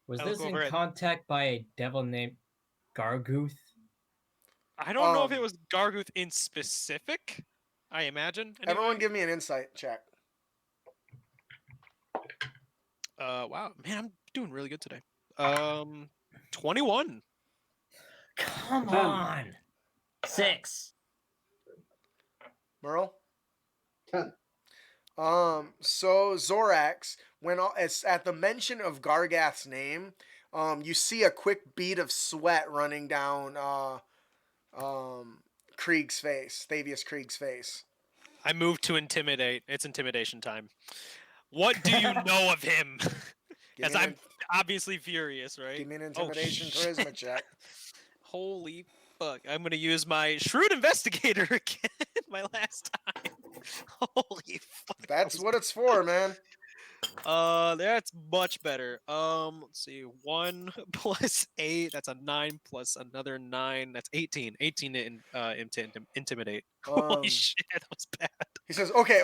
Was I this look in over at- contact by a devil named Garguth? I don't know if it Um, was Garguth in specific. I imagine. Everyone, Anyway. give me an insight check. Wow, man, I'm doing really good today. 21. Come on. 6. Merle. 10. So Zorax, as at the mention of Gargath's name, you see a quick bead of sweat running down Krieg's face, Thavius Krieg's face. I moved to intimidate. It's intimidation time. What do you know of him? Give As me an I'm in- obviously furious, right? Give me an Oh, intimidation shit. charisma check. Holy fuck. I'm going to use my shrewd investigator again. My last time. Holy fuck. that That's was- what it's for, man. That's much better. Let's see. 1 plus 8. That's a 9 plus another 9. That's 18. 18 to intimidate. Holy shit, that was bad. He says, "Okay.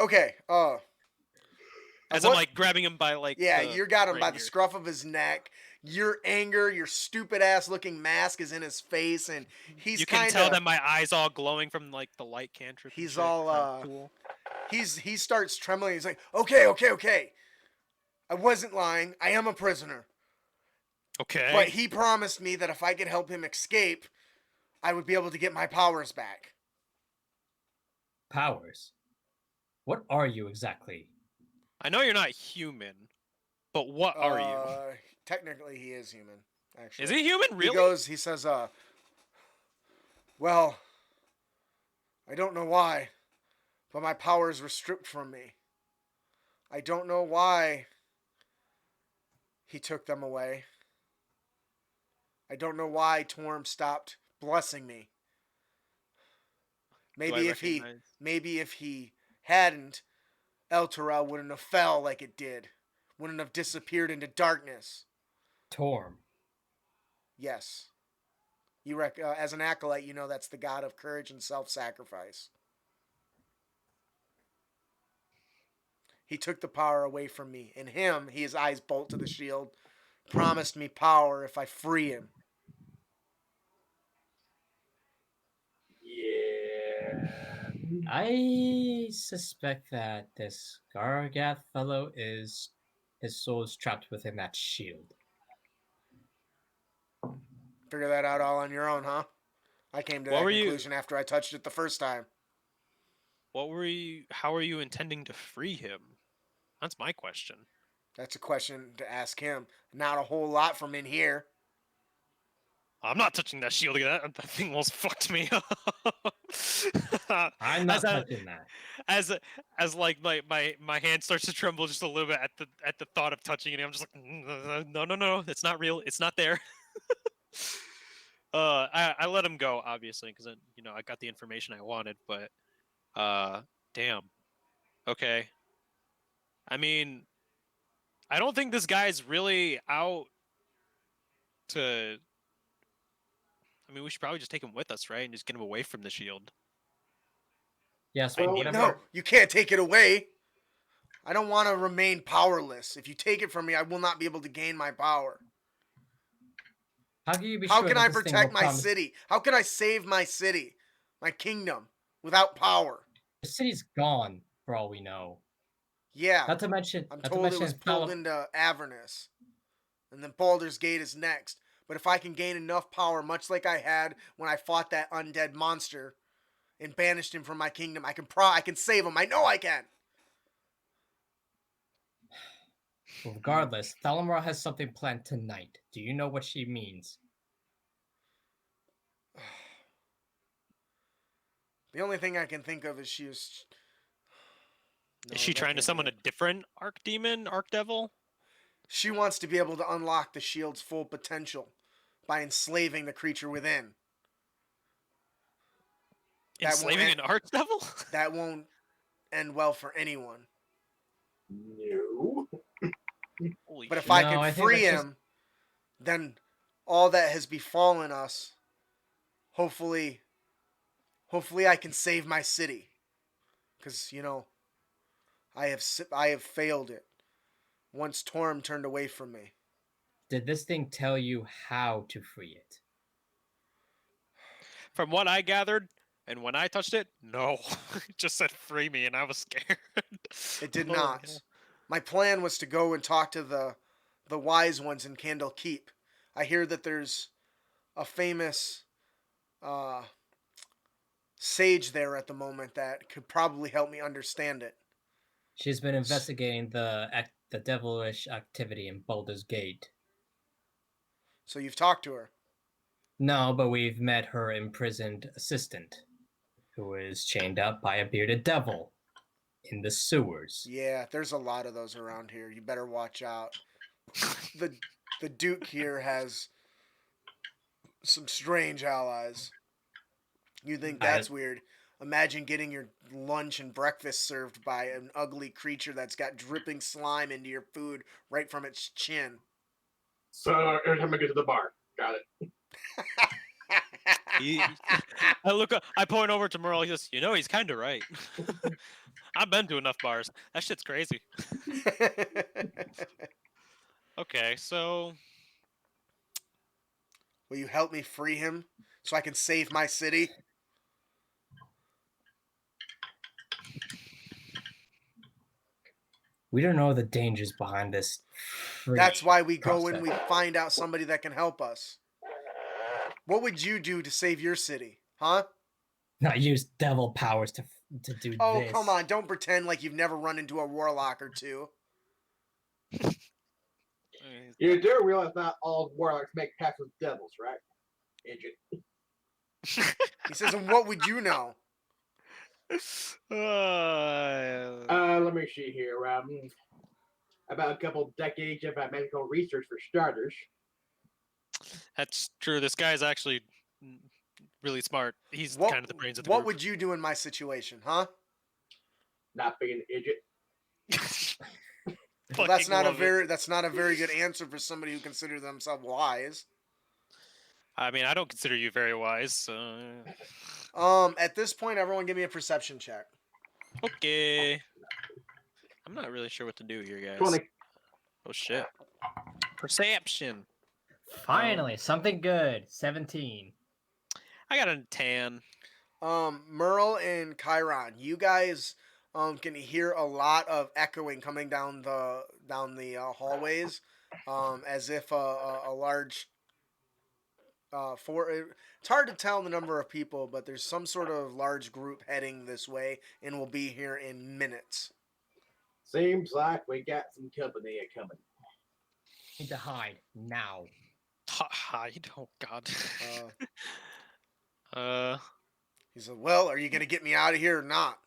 As what- I'm like grabbing him by like. Yeah, the- you got him right by the here. scruff of his neck. Your anger, your stupid ass looking mask is in his face, and he's You can kind tell of that my eyes all glowing from like the light cantrip. and He's shit. all, Kinda cool. he starts trembling. He's like, okay. I wasn't lying. I am a prisoner. Okay. But he promised me that if I could help him escape, I would be able to get my powers back. Powers. What are you exactly? I know you're not human, but what are you? Technically, he is human, actually. Is he human? Really? He says, well, I don't know why, but my powers were stripped from me. I don't know why he took them away. I don't know why Torm stopped blessing me. Do I Maybe if recognize- he hadn't, Elturel wouldn't have fell like it did. Wouldn't have disappeared into darkness. Torm. Yes. As an acolyte, you know that's the god of courage and self-sacrifice. He took the power away from me. And his eyes bolt to the shield, promised me power if I free him. Yeah. I suspect that this Gargath fellow is his soul is trapped within that shield. Figure that out all on your own, huh? I came to What that were you- conclusion after I touched it the first time. How are you intending to free him? That's my question. That's a question to ask him. Not a whole lot from in here. I'm not touching that shield again. That thing almost fucked me up. I'm not as I, touching that. as like my hand starts to tremble just a little bit at the thought of touching it. I'm just like, no, it's not real. It's not there. I let him go obviously because I got the information I wanted, but damn. Okay. I mean, I don't think this guy's really out to. I mean, we should probably just take him with us, right, and just get him away from the shield. Yes, Well, whatever. No, you can't take it away. I don't want to remain powerless. If you take it from me, I will not be able to gain my power. How can you be How sure can that I this thing protect will my promise- city? How can I save my city, my kingdom, without power? The city's gone, for all we know. Yeah, Not to mention, I'm not to told it mention was pulled into Avernus. And then Baldur's Gate is next. But if I can gain enough power, much like I had when I fought that undead monster and banished him from my kingdom, I can save him. I know I can. Regardless, Thalamora has something planned tonight. Do you know what she means? The only thing I can think of is she was. Is she that trying to can't be summon a it. different archdemon, archdevil? She wants to be able to unlock the shield's full potential by enslaving the creature within. That won't Enslaving end- an archdevil? That won't end well for anyone. No. Holy But if shit. I No, can I think free that's just- him, then all that has befallen us, hopefully I can save my city. Because, I have failed it. Once Torm turned away from me. Did this thing tell you how to free it? From what I gathered, and when I touched it, no. It just said free me, and I was scared. It did Holy not. hell. My plan was to go and talk to the wise ones in Candle Keep. I hear that there's a famous sage there at the moment that could probably help me understand it. She's been investigating the devilish activity in Baldur's Gate. So you've talked to her. No, but we've met her imprisoned assistant, who is chained up by a bearded devil in the sewers. Yeah, there's a lot of those around here. You better watch out. The Duke here has some strange allies. You think that's weird? Imagine getting your lunch and breakfast served by an ugly creature that's got dripping slime into your food right from its chin. So every time I get to the bar, got it. I point over to Merle. He says, he's kind of right. I've been to enough bars. That shit's crazy. Okay, so Will you help me free him so I can save my city? We don't know the dangers behind this. That's why we go and process. we find out somebody that can help us. What would you do to save your city, huh? Not use devil powers to do Oh, this. come on. Don't pretend like you've never run into a warlock or two. You do realize not all warlocks make pacts with devils, right? Idiot. He says, and what would you know? Let me see here. About a couple decades of medical research for starters. That's true. This guy's actually really smart. He's What, kind of the brains of the what group. would you do in my situation, huh? Not being an idiot. Well, that's Fucking not a very good answer for somebody who considers themselves wise. I mean, I don't consider you very wise. So... At this point, everyone give me a perception check. Okay. I'm not really sure what to do here, guys. 20. Oh shit. Perception. Finally, something good. 17. I got a 10. Merle and Chiron, you guys can hear a lot of echoing coming down the hallways, as if a large it's hard to tell the number of people, but there's some sort of large group heading this way and will be here in minutes. Seems like we got some company a coming. Need to hide now. Hide. Oh God. Uh, he said, "Well, are you gonna get me out of here or not?"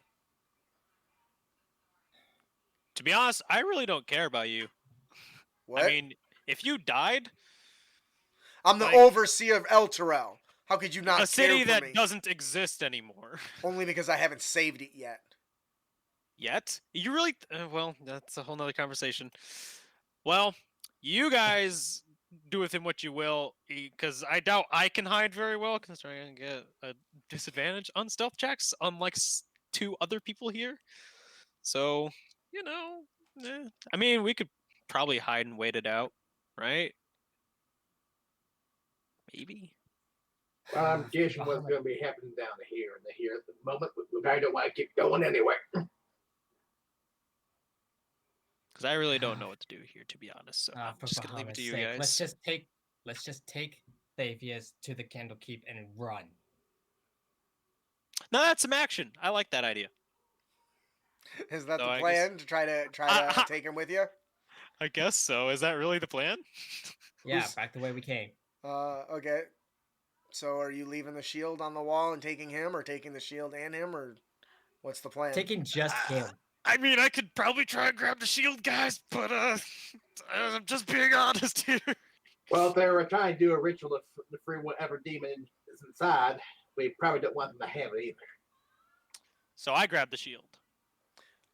To be honest, I really don't care about you. What? I mean, if you died, I'm the like- overseer of El Terrell. How could you not a city care for that me? doesn't exist anymore. Only because I haven't saved it yet. Yet? You really? Well, that's a whole nother conversation. Well, you guys do with him what you will, because I doubt I can hide very well, considering I can get a disadvantage on stealth checks, unlike 2 other people here. So, I mean, we could probably hide and wait it out, right? Maybe. Well, I'm guessing what's going to be happening down here and here at the moment. But I don't want to keep going anyway. Because I really don't know what to do here, to be honest. So I'm For just gonna leave it to you Bahamut's sake, guys. let's just take Thavius to the Candlekeep and run. No, that's some action. I like that idea. Is that So the I plan to try to take him with you? I guess so. Is that really the plan? Yeah, Who's- back the way we came. Okay. So are you leaving the shield on the wall and taking him, or taking the shield and him, or what's the plan? Taking just him. I mean, I could probably try and grab the shield, guys, but I'm just being honest here. Well, if they were trying to do a ritual to free whatever demon is inside, we probably don't want them to have it either. So I grabbed the shield.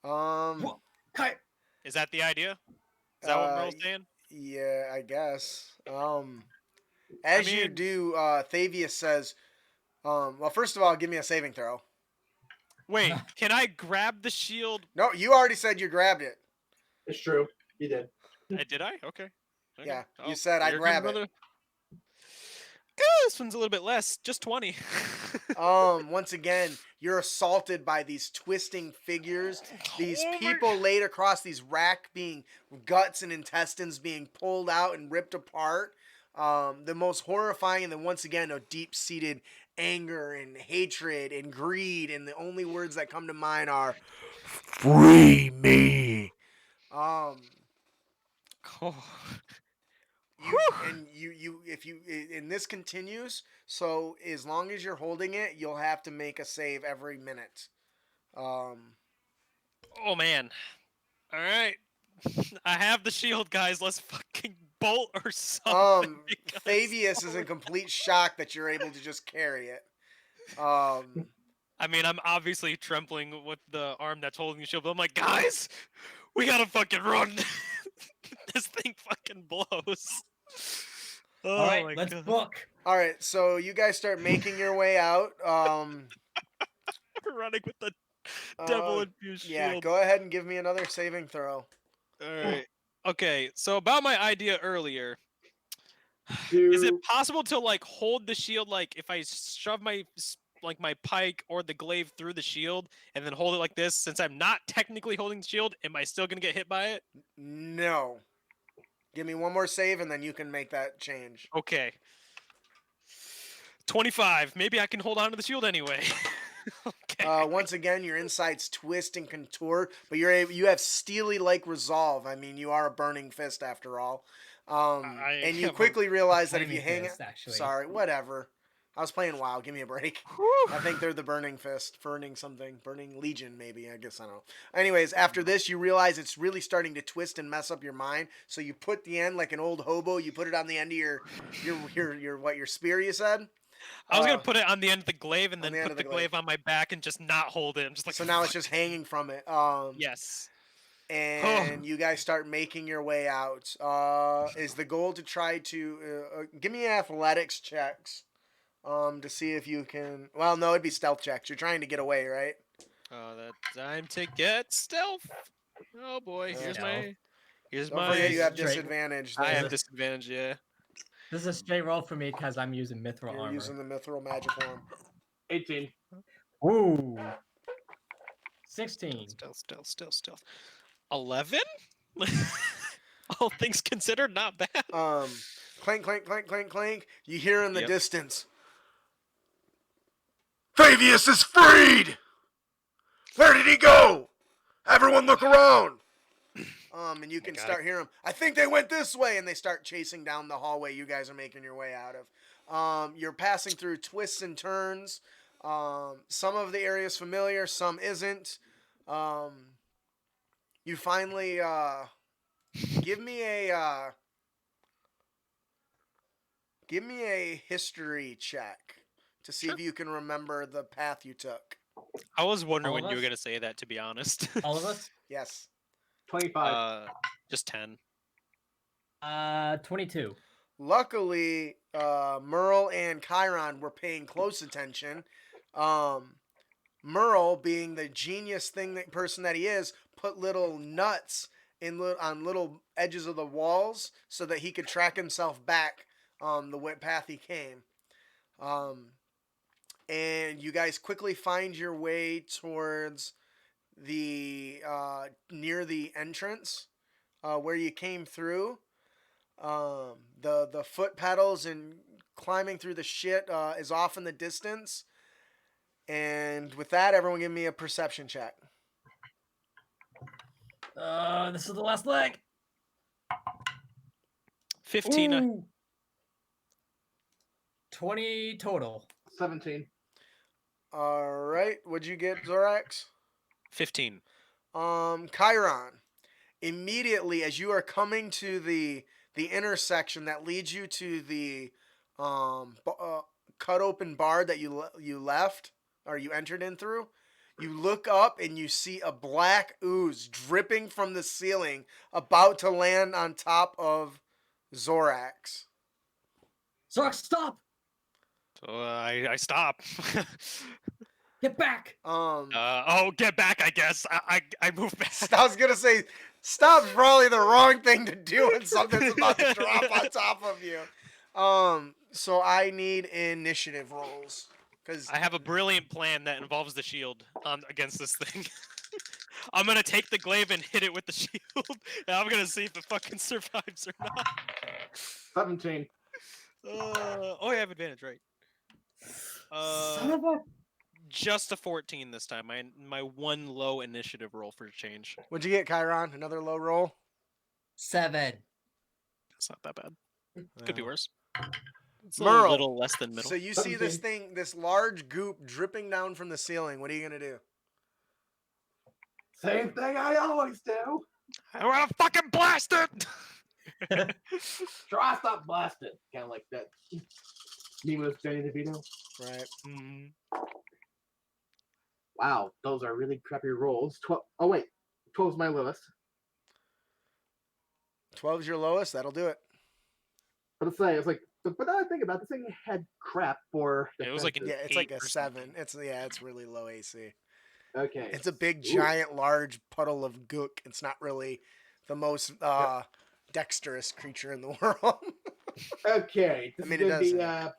Um. Cut. Is that the idea? Is that what Merle's y- saying? Yeah, I guess. As you mean- do, Thavius says, well, first of all, give me a saving throw. Wait, can I grab the shield? No, you already said you grabbed it. It's true. You did. Did I? Okay. Yeah, Oh, you said I you're good, grab it. brother. This one's a little bit less, just 20. Once again, you're assaulted by these twisting figures, these Oh my- people laid across these rack, being guts and intestines being pulled out and ripped apart. The most horrifying, and then once again, a deep-seated anger and hatred and greed, and the only words that come to mind are "Free me." Oh. And this continues, so as long as you're holding it, you'll have to make a save every minute. Oh man. All right. I have the shield, guys. Let's fucking bolt or something. because- Thavius is in complete shock that you're able to just carry it. I mean, I'm obviously trembling with the arm that's holding the shield, but I'm like, guys, we gotta fucking run. This thing fucking blows. Oh All right, my let's God. book. all right, so you guys start making your way out. We're running with the devil infused Yeah, shield. go ahead and give me another saving throw. All right. Okay, so about my idea earlier, is it Do possible to like hold the shield, like if I shove my pike or the glaive through the shield and then hold it like this? Since I'm not technically holding the shield, am I still gonna get hit by it? No. Give me one more save, and then you can make that change. Okay. 25. Maybe I can hold on to the shield anyway. Okay. Once again, your insides twist and contour, but you have steely-like resolve. I mean, you are a burning fist after all. I And you have a quickly realize that if you Flaming hang fist, actually. sorry, whatever. I was playing WoW. Give me a break. Whew. I think they're the Burning Fist, Burning something, Burning Legion, maybe. I guess I don't know. Anyways, after this, you realize it's really starting to twist and mess up your mind. So you put the end like an old hobo. You put it on the end of your spear. You said. I was gonna put it on the end of the glaive and on then the end put of the the glaive on my back and just not hold it. I'm just like. So now it's "Fuck just it." hanging from it. Yes. And you guys start making your way out. Is the goal to try to give me athletics checks, to see if you can? Well, no, it'd be stealth checks. You're trying to get away, right? Oh, that time to get stealth. Oh boy, here's Stealth. Don't forget you have Straight- disadvantage. I there. have disadvantage. Yeah. This is a straight roll for me because I'm using mithril You're armor. using the mithril magic wand. 18. Ooh. 16. Stealth. 11? All things considered, not bad. Clank, clank, clank, clank, clank. You hear in the Yep. distance. Fabius is freed! Where did he go? Everyone look around. And you can start hearing them. I think they went this way, and they start chasing down the hallway you guys are making your way out of. You're passing through twists and turns. Some of the area's familiar, some isn't. You finally give me a history check to see if you can remember the path you took. I was wondering All of when you were us? gonna say that, to be honest. All of us? Yes. 25. Just 10. 22. Luckily, Merle and Chiron were paying close attention. Merle, being the genius person that he is, put little nuts on little edges of the walls so that he could track himself back the path he came. And you guys quickly find your way towards the near the entrance where you came through. The foot pedals and climbing through the shit is off in the distance. And with that, everyone give me a perception check. This is the last leg. 15. Ooh. 20 total. 17. All right, what'd you get, Zorax? 15. Chiron. Immediately, as you are coming to the intersection that leads you to the cut open bar that you left or you entered in through, you look up and you see a black ooze dripping from the ceiling, about to land on top of Zorax. Zorax, stop! So I stop. Get back! Get back, I guess. I move back. I was gonna say, stop's probably the wrong thing to do when something's about to drop on top of you. So I need initiative rolls because I have a brilliant plan that involves the shield against this thing. I'm gonna take the glaive and hit it with the shield, and I'm gonna see if it fucking survives or not. 17. I have advantage, right? Son of a... Just a 14 this time. My one low initiative roll for a change. What'd you get, Chiron? Another low roll? 7. That's not that bad. Could be worse. It's a Merle, little less than middle. So you see this large goop dripping down from the ceiling. What are you gonna do? Same thing I always do. I wanna fucking blast it! Try stop blasting. Kind of like that. Nemo's Danny DeVito. Right. Mm. Wow, those are really crappy rolls. 12. Oh wait, 12's my lowest. 12's your lowest. That'll do it. But to say, it's like, but now I think about it, this thing had crap for. It was like an Yeah, it's like a 8%. 7. It's really low AC. Okay. It's a big, Ooh. giant, large puddle of gook. It's not really the most dexterous creature in the world. Okay. This I mean, is it gonna does be. say.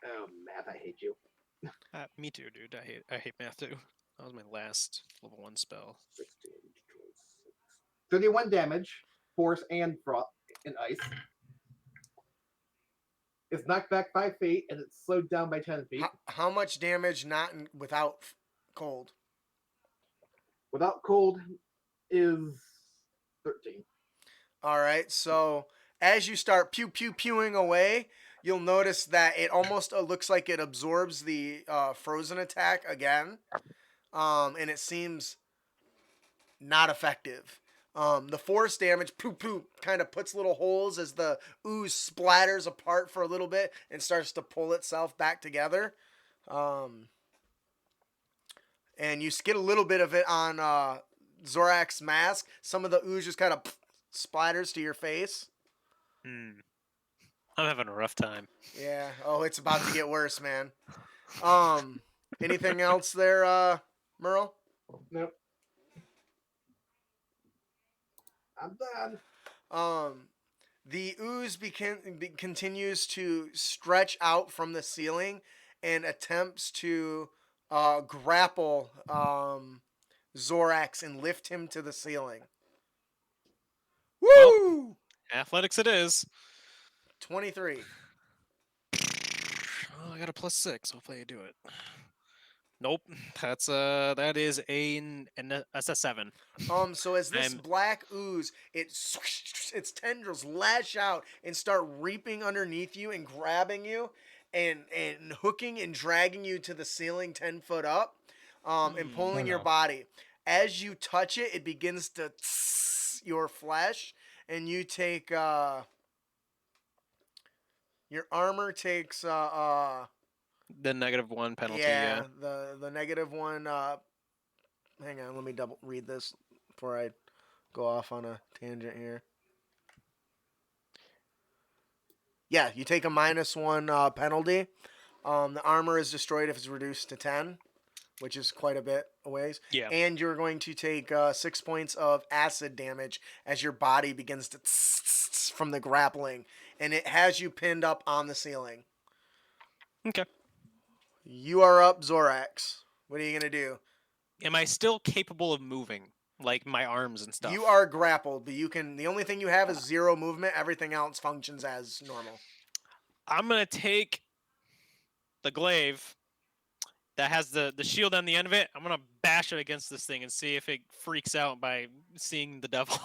Oh, math, I hate you. Me too, dude. I hate math too. That was my last level 1 spell. 16, 26. 31 damage, force and frost and ice. It's knocked back 5 feet and it's slowed down by 10 feet. How much damage without cold? Without cold is 13. All right. So as you start pewing away, you'll notice that it almost looks like it absorbs the frozen attack again, and it seems not effective. The force damage, kind of puts little holes as the ooze splatters apart for a little bit and starts to pull itself back together. And you get a little bit of it on Zorak's mask. Some of the ooze just kind of splatters to your face. I'm having a rough time. Yeah. Oh, it's about to get worse, man. Anything else there, Merle? Nope. I'm done. The ooze continues to stretch out from the ceiling and attempts to grapple Zorax and lift him to the ceiling. Well- Woo! Athletics it is. 23. Oh, I got a +6. Hopefully I do it. Nope. That is that's a 7. So as this I'm- black ooze, its tendrils lash out and start reaping underneath you and grabbing you and hooking and dragging you to the ceiling 10 foot up, and pulling Oh, your no. body. As you touch it, it begins to your flesh, and you take your armor takes The -1 penalty. yeah, Yeah. the -1. Hang on, let me double read this before I go off on a tangent here. Yeah, you take a -1 penalty. The armor is destroyed if it's reduced to 10, which is quite a bit a ways. Yeah. And you're going to take 6 points of acid damage as your body begins to from the grappling, and it has you pinned up on the ceiling. Okay. You are up, Zorax. What are you gonna do? Am I still capable of moving, like my arms and stuff? You are grappled, but you can. The only thing you have is 0 movement. Everything else functions as normal. I'm gonna take the glaive that has the shield on the end of it. I'm gonna bash it against this thing and see if it freaks out by seeing the devil.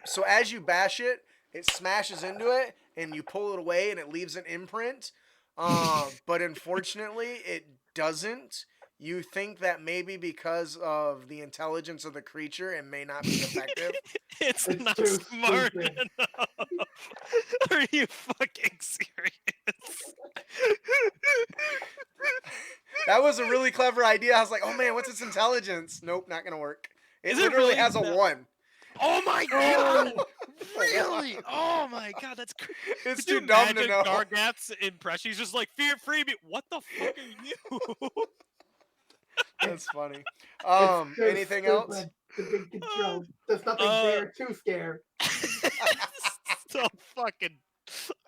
So as you bash it, it smashes into it, and you pull it away, and it leaves an imprint. But unfortunately, it doesn't. You think that maybe because of the intelligence of the creature, it may not be effective. It's It's not too smart stupid. enough. Are you fucking serious? That was a really clever idea. I was like, oh man, what's its intelligence? Nope, not gonna work. It Is it literally really has a that- 1. Oh my god! Really? Oh my god, that's crazy. It's Could you too dumb to imagine know. Gargat's impression? He's just like, fear free me. What the fuck are you? That's funny. It's too Anything else? stupid to be controlled. There's nothing Uh, there to scare. So fucking.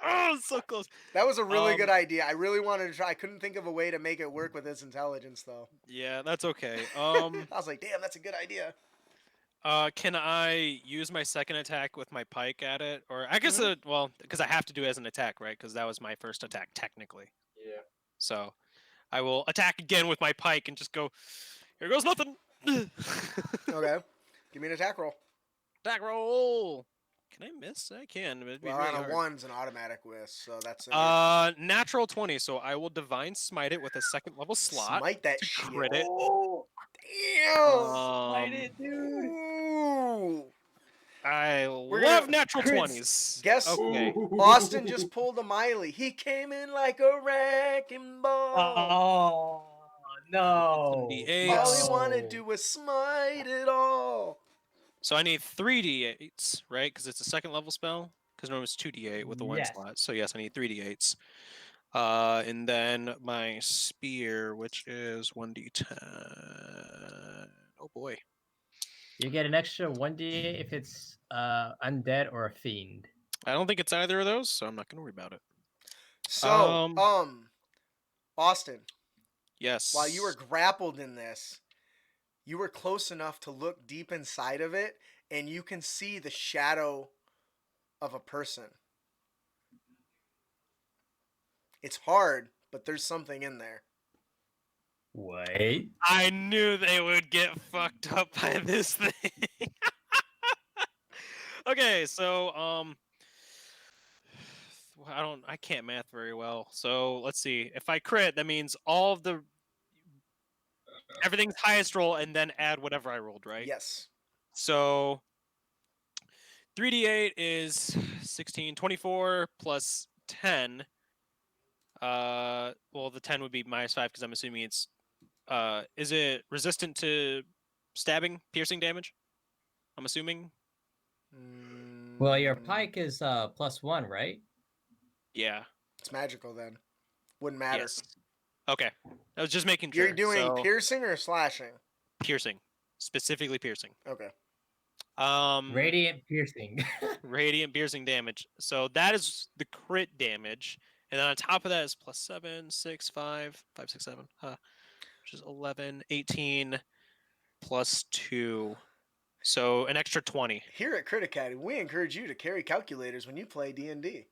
Oh, so close. That was a really good Um, idea. I really wanted to try. I couldn't think of a way to make it work with its intelligence, though. Yeah, that's okay. I was like, damn, that's a good idea. Can I use my second attack with my pike at it, or I guess Mhm. well, because I have to do it as an attack, right? Because that was my first attack technically. Yeah. So I will attack again with my pike and just go. Here goes nothing. Okay. Give me an attack roll. Attack roll. Can I miss? I can. But it'd be Well, really on a hard. 1's an automatic whiz, so that's Natural 20. So I will divine smite it with a second level slot. smite that to shit. crit it. Oh, Damn. dude. Ooh. I We're love gonna- natural crits. 20s. Guess- Okay. Austin just pulled a Miley. He came in like a wrecking ball. Oh no! D8s. All he no. wanted to do was smite it all. So I need 3d8s, right? Because it's a second level spell. Because normally it's 2d8 with the one Yes. slot. So yes, I need 3d8s. And then my spear, which is 1d10. Oh boy. You get an extra 1d8 if it's undead or a fiend. I don't think it's either of those, so I'm not going to worry about it. So, Austin, Yes. while you were grappled in this, you were close enough to look deep inside of it, and you can see the shadow of a person. It's hard, but there's something in there. Wait. I knew they would get fucked up by this thing. Okay, so I can't math very well. So let's see. If I crit, that means all of the everything's highest roll and then add whatever I rolled, right? Yes. So 3d8 is 16, 24 plus 10. Well, the 10 would be -5 because I'm assuming it's is it resistant to stabbing, piercing damage? I'm assuming. Well, your Mm, pike is +1, right? Yeah. It's magical then. Wouldn't matter. Yes. Okay. I was just making sure. You're doing So, piercing or slashing? piercing, specifically piercing. Okay. Radiant piercing. Radiant piercing damage. So that is the crit damage, And then on top of that is plus 7, 6, 5, 5, 6, 7, which is 11, 18, plus 2. So an extra 20. Here at Crit Academy, we encourage you to carry calculators when you play D&D.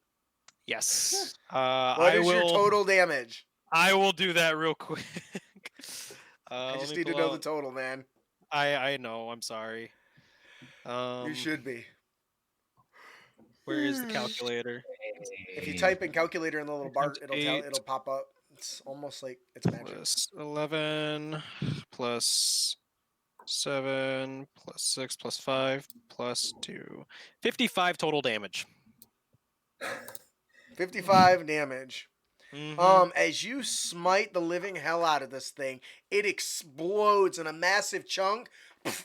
Yes. What is your total damage? I will do that real quick. I Let just me need to pull know the out- total, man. I know. I'm sorry. You should be. Where is the calculator? If you type in calculator in the little bar, Times 8. it'll pop up. It's almost like it's magic. Plus 11 plus 7 plus 6 plus 5 plus 2. 55 total damage. 55 damage. Mhm. As you smite the living hell out of this thing, it explodes in a massive chunk,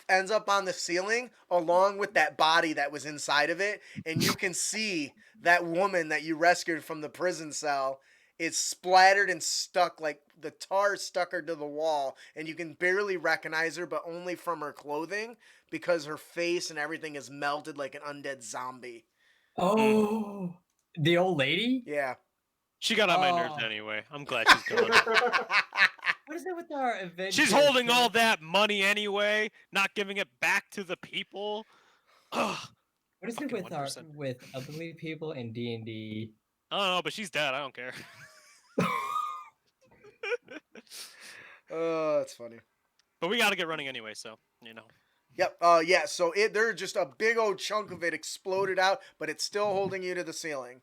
ends up on the ceiling along with that body that was inside of it, and you can see that woman that you rescued from the prison cell is splattered and stuck, like the tar stuck her to the wall, and you can barely recognize her, but only from her clothing because her face and everything is melted like an undead zombie. Oh, the old lady? Yeah. She got on my nerves Oh. anyway. I'm glad she's gone. What is it with our adventure? She's holding all that money anyway, not giving it back to the people. Ugh. What is it fucking with our 1%. with elderly people in D&D? I don't know, but she's dead. I don't care. Oh, that's funny. But we got to get running anyway, so, you know. Yep. Yeah. So there's just a big old chunk of it exploded out, but it's still holding you to the ceiling.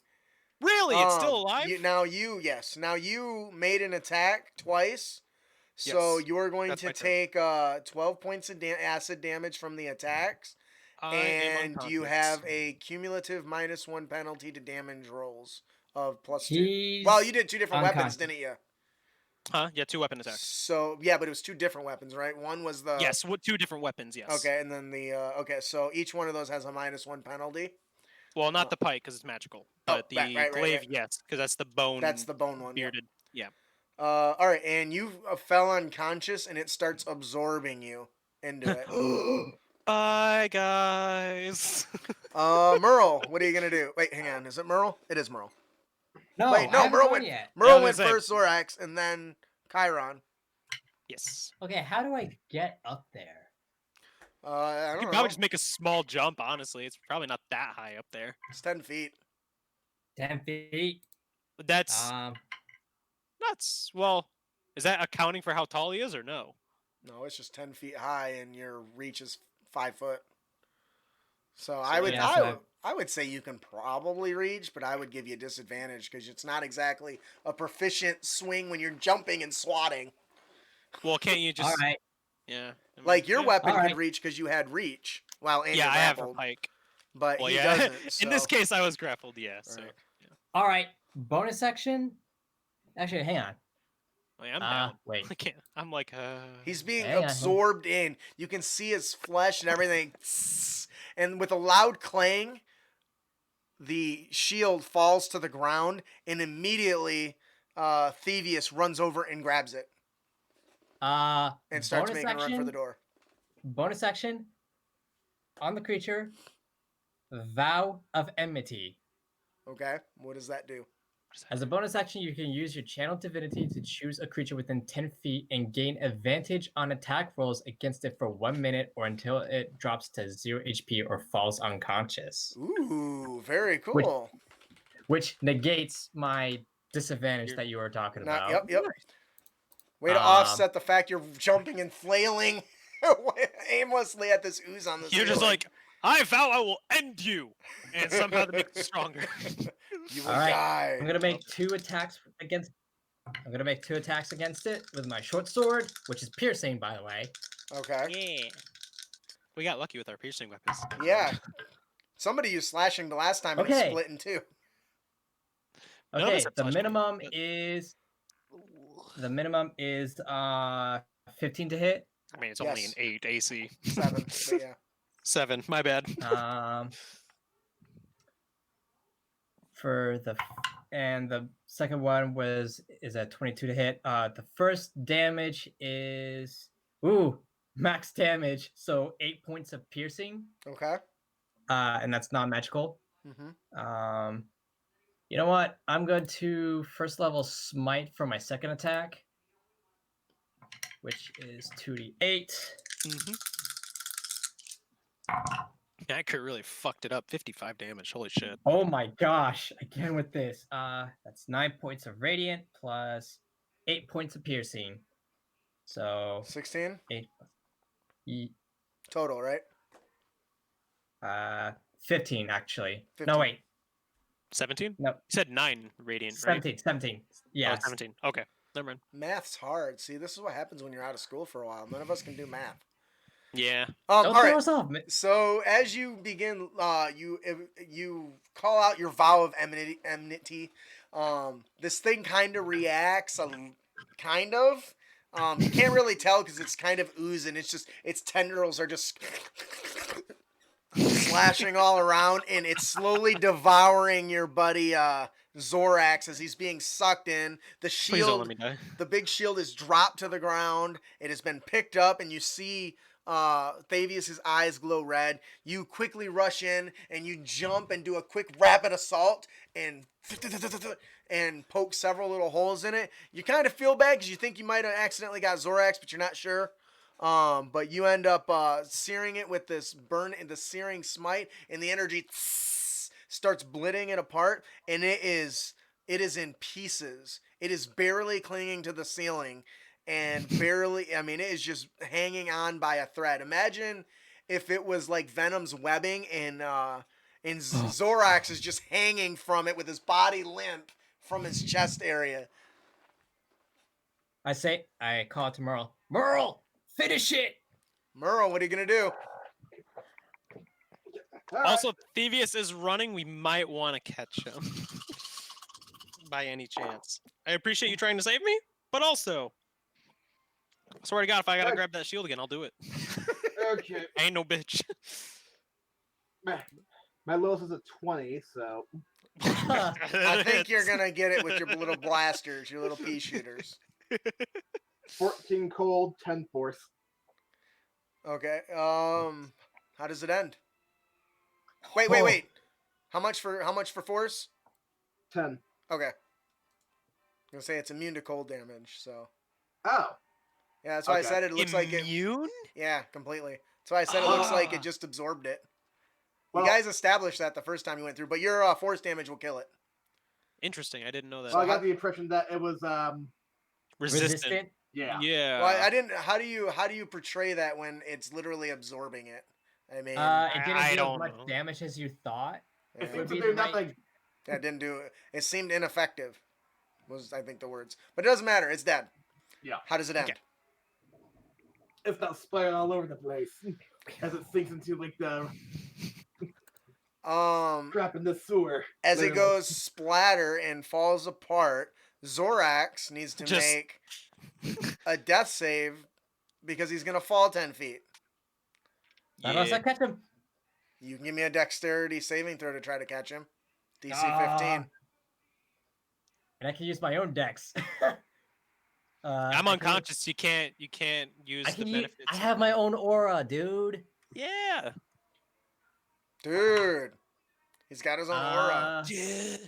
Really? It's still alive? Now you made an attack twice, so Yes, you're going that's to my turn. take 12 points of acid damage from the attacks, I am and you unconscious. have a cumulative -1 penalty to damage rolls of +2. He's Well, you did 2 different weapons, unconscious. didn't you? Huh? Yeah, 2 weapon attacks. So yeah, but it was 2 different weapons, right? One was the Yes, with 2 different weapons, yes. Okay, and then the okay, so each one of those has a -1 penalty. Well, not the pike because it's magical, Oh, but right, the right, glaive, right. yes, because that's the bone. That's the bone one. Yeah. Bearded. Yeah. All right, and you fell unconscious, and it starts absorbing you into it. Bye, guys. Merle, what are you gonna do? Wait, hang on. Is it Merle? It is Merle. No, Wait, I no, haven't Merle gone went. yet. Yeah, I Merle was went gonna say. first, Zorax, and then Chiron. Yes. Okay, how do I get up there? I You don't could know. probably just make a small jump. Honestly, it's probably not that high up there. It's 10 feet. 10 feet. But that's nuts. Well, is that accounting for how tall he is, or no? No, it's just 10 feet high, and your reach is 5 foot. So So I would, yeah, so I would say you can probably reach, but I would give you a disadvantage because it's not exactly a proficient swing when you're jumping and swatting. Well, can't you just? all right. Yeah. I mean, Like your yeah. weapon could Alright. reach because you had reach while and Yeah, you're I have a grappled, pike. but Well, he yeah. doesn't. In this so- case, I was grappled. Yeah. So. Right. All right. Bonus section. Actually, hang on. Oh, yeah, I'm down. Wait. I can't. I'm like. He's being Hang on, absorbed in. You can see his flesh and everything. And with a loud clang, the shield falls to the ground, and immediately Thievius runs over and grabs it and starts bonus making a run for action. the door. Bonus action. On the creature. Vow of enmity. Okay, what does that do? As a bonus action, you can use your channel divinity to choose a creature within 10 feet and gain advantage on attack rolls against it for 1 minute or until it drops to 0 HP or falls unconscious. Ooh, very cool. Which negates my disadvantage You're- that you were talking Not, about. yep. Way to offset the fact you're jumping and flailing aimlessly at this ooze on the You're just ceiling. like, I vow I will end you, and somehow that makes it stronger. You will All right, die. I'm gonna make 2 attacks against. I'm gonna make 2 attacks against it with my short sword, which is piercing, by the way. Okay. Yeah. We got lucky with our piercing weapons. Yeah. Somebody used slashing the last time and it Okay. split in two. None of Okay, us have the slashing, minimum but- is 15 to hit. I mean, it's only Yes. an 8 AC. 7. But yeah. 7. My bad. For the and the second one is a 22 to hit. The first damage is max damage, so 8 points of piercing. Okay. And that's not magical. Mm-hmm. You know what? I'm going to first level smite for my second attack, which is 2d8. Mm-hmm. Yeah, that crit really fucked it up. 55 damage. Holy shit. Oh my gosh! Again with this. That's 9 points of radiant plus 8 points of piercing. So 16 8 plus total, right? 15 actually. 15. No wait. 17? No. You said 9 radiant, 17. right? 17. Oh, Yeah. 17. Okay. Never mind. Math's hard. See, this is what happens when you're out of school for a while. None of us can do math. Yeah. Don't All throw right. us off. So as you begin, you call out your vow of enmity. This thing kind of reacts, kind of. You can't really tell because it's kind of oozing. It's just its tendrils are just slashing all around, and it's slowly devouring your buddy Zorax as he's being sucked in. The Please don't shield, let me die. the big shield, is dropped to the ground. It has been picked up, and you see Thavius's eyes glow red. You quickly rush in, and you jump and do a quick rapid assault, and poke several little holes in it. You kind of feel bad because you think you might have accidentally got Zorax, but you're not sure. But you end up searing it with this the searing smite, and the energy starts splitting it apart, and it is in pieces. It is barely clinging to the ceiling, and barely. I mean, it is just hanging on by a thread. Imagine if it was like Venom's webbing, and Zorax is just hanging from it with his body limp from his chest area. I call it to Merle. Merle, finish it. Merle, what are you gonna do? All right. Also, if Thievius is running, we might want to catch him. By any chance. I appreciate you trying to save me, but also, I swear to God, if I gotta Okay. grab that shield again, I'll do it. Okay. I ain't no bitch. My lowest is a 20, so I think you're gonna get it with your little blasters, your little pea shooters. 14 cold, 10 force. Okay. How does it end? Wait. How much for force? 10. Okay. I'm gonna say it's immune to cold damage, so Oh. yeah, that's why I Okay. said it looks like it. Immune? Yeah, completely. That's why I said it looks like it just absorbed it. Well, You guys established that the first time you went through, but your force damage will kill it. Interesting. I didn't know that. well, I got the impression that it was Resistant. yeah. Yeah. Well, I didn't. How do you portray that when it's literally absorbing it? I mean, It didn't I do don't as much know. damage as you thought. yeah, It seems be to do the right- nothing. that didn't do it. It seemed ineffective. Was I think the words, but it doesn't matter. It's dead. Yeah. How does it end? Okay. It's not splaying all over the place as it sinks into like the crap in the sewer. As it literally. goes splatter and falls apart, Zorax needs to Just- make a death save because he's gonna fall 10 feet. Unless I catch him. You can give me a dexterity saving throw to try to catch him. DC Ah. 15. And I can use my own dex. I'm unconscious. You can't use the benefits. I have my own aura, dude. Yeah. Dude, he's got his own aura. Dude.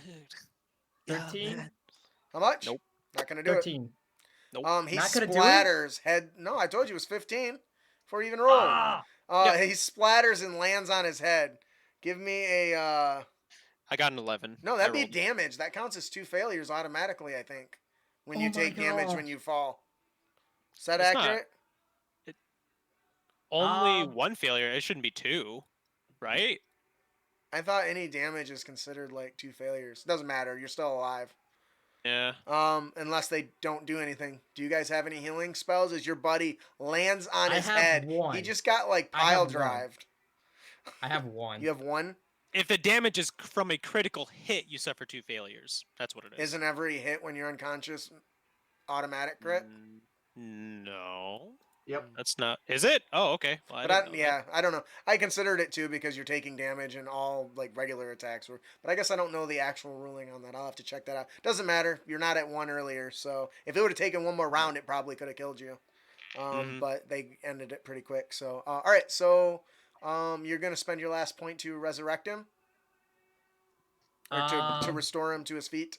13? How much? Nope. Not gonna do 13. it. He Not gonna do it? splatters head. No, I told you it was 15 before he even rolled. Ah! He splatters and lands on his head. Give me a. I got an 11. No, I that'd be rolled. damage. That counts as 2 failures automatically, I think, when Oh you my take damage gosh. when you fall. Is that It's not. accurate? Only Um, one failure. It shouldn't be 2, right? I thought any damage is considered like 2 failures. Doesn't matter. You're still alive. Yeah. Unless they don't do anything. Do you guys have any healing spells? As your buddy lands on I his have head, he one. just got like I have pile one. drived. I have one. You have one. If the damage is from a critical hit, you suffer 2 failures. That's what it is. Isn't every hit when you're unconscious automatic crit? No. Yep. That's not. Is it? Oh, okay. Well, But didn't know that. yeah, I don't know. I considered it too because you're taking damage and all like regular attacks were. But I guess I don't know the actual ruling on that. I'll have to check that out. Doesn't matter. You're not at 1 earlier, so if it would have taken one more round, it probably could have killed you. Mhm. But they ended it pretty quick. So all right, so you're gonna spend your last point to resurrect him. or to restore him to his feet.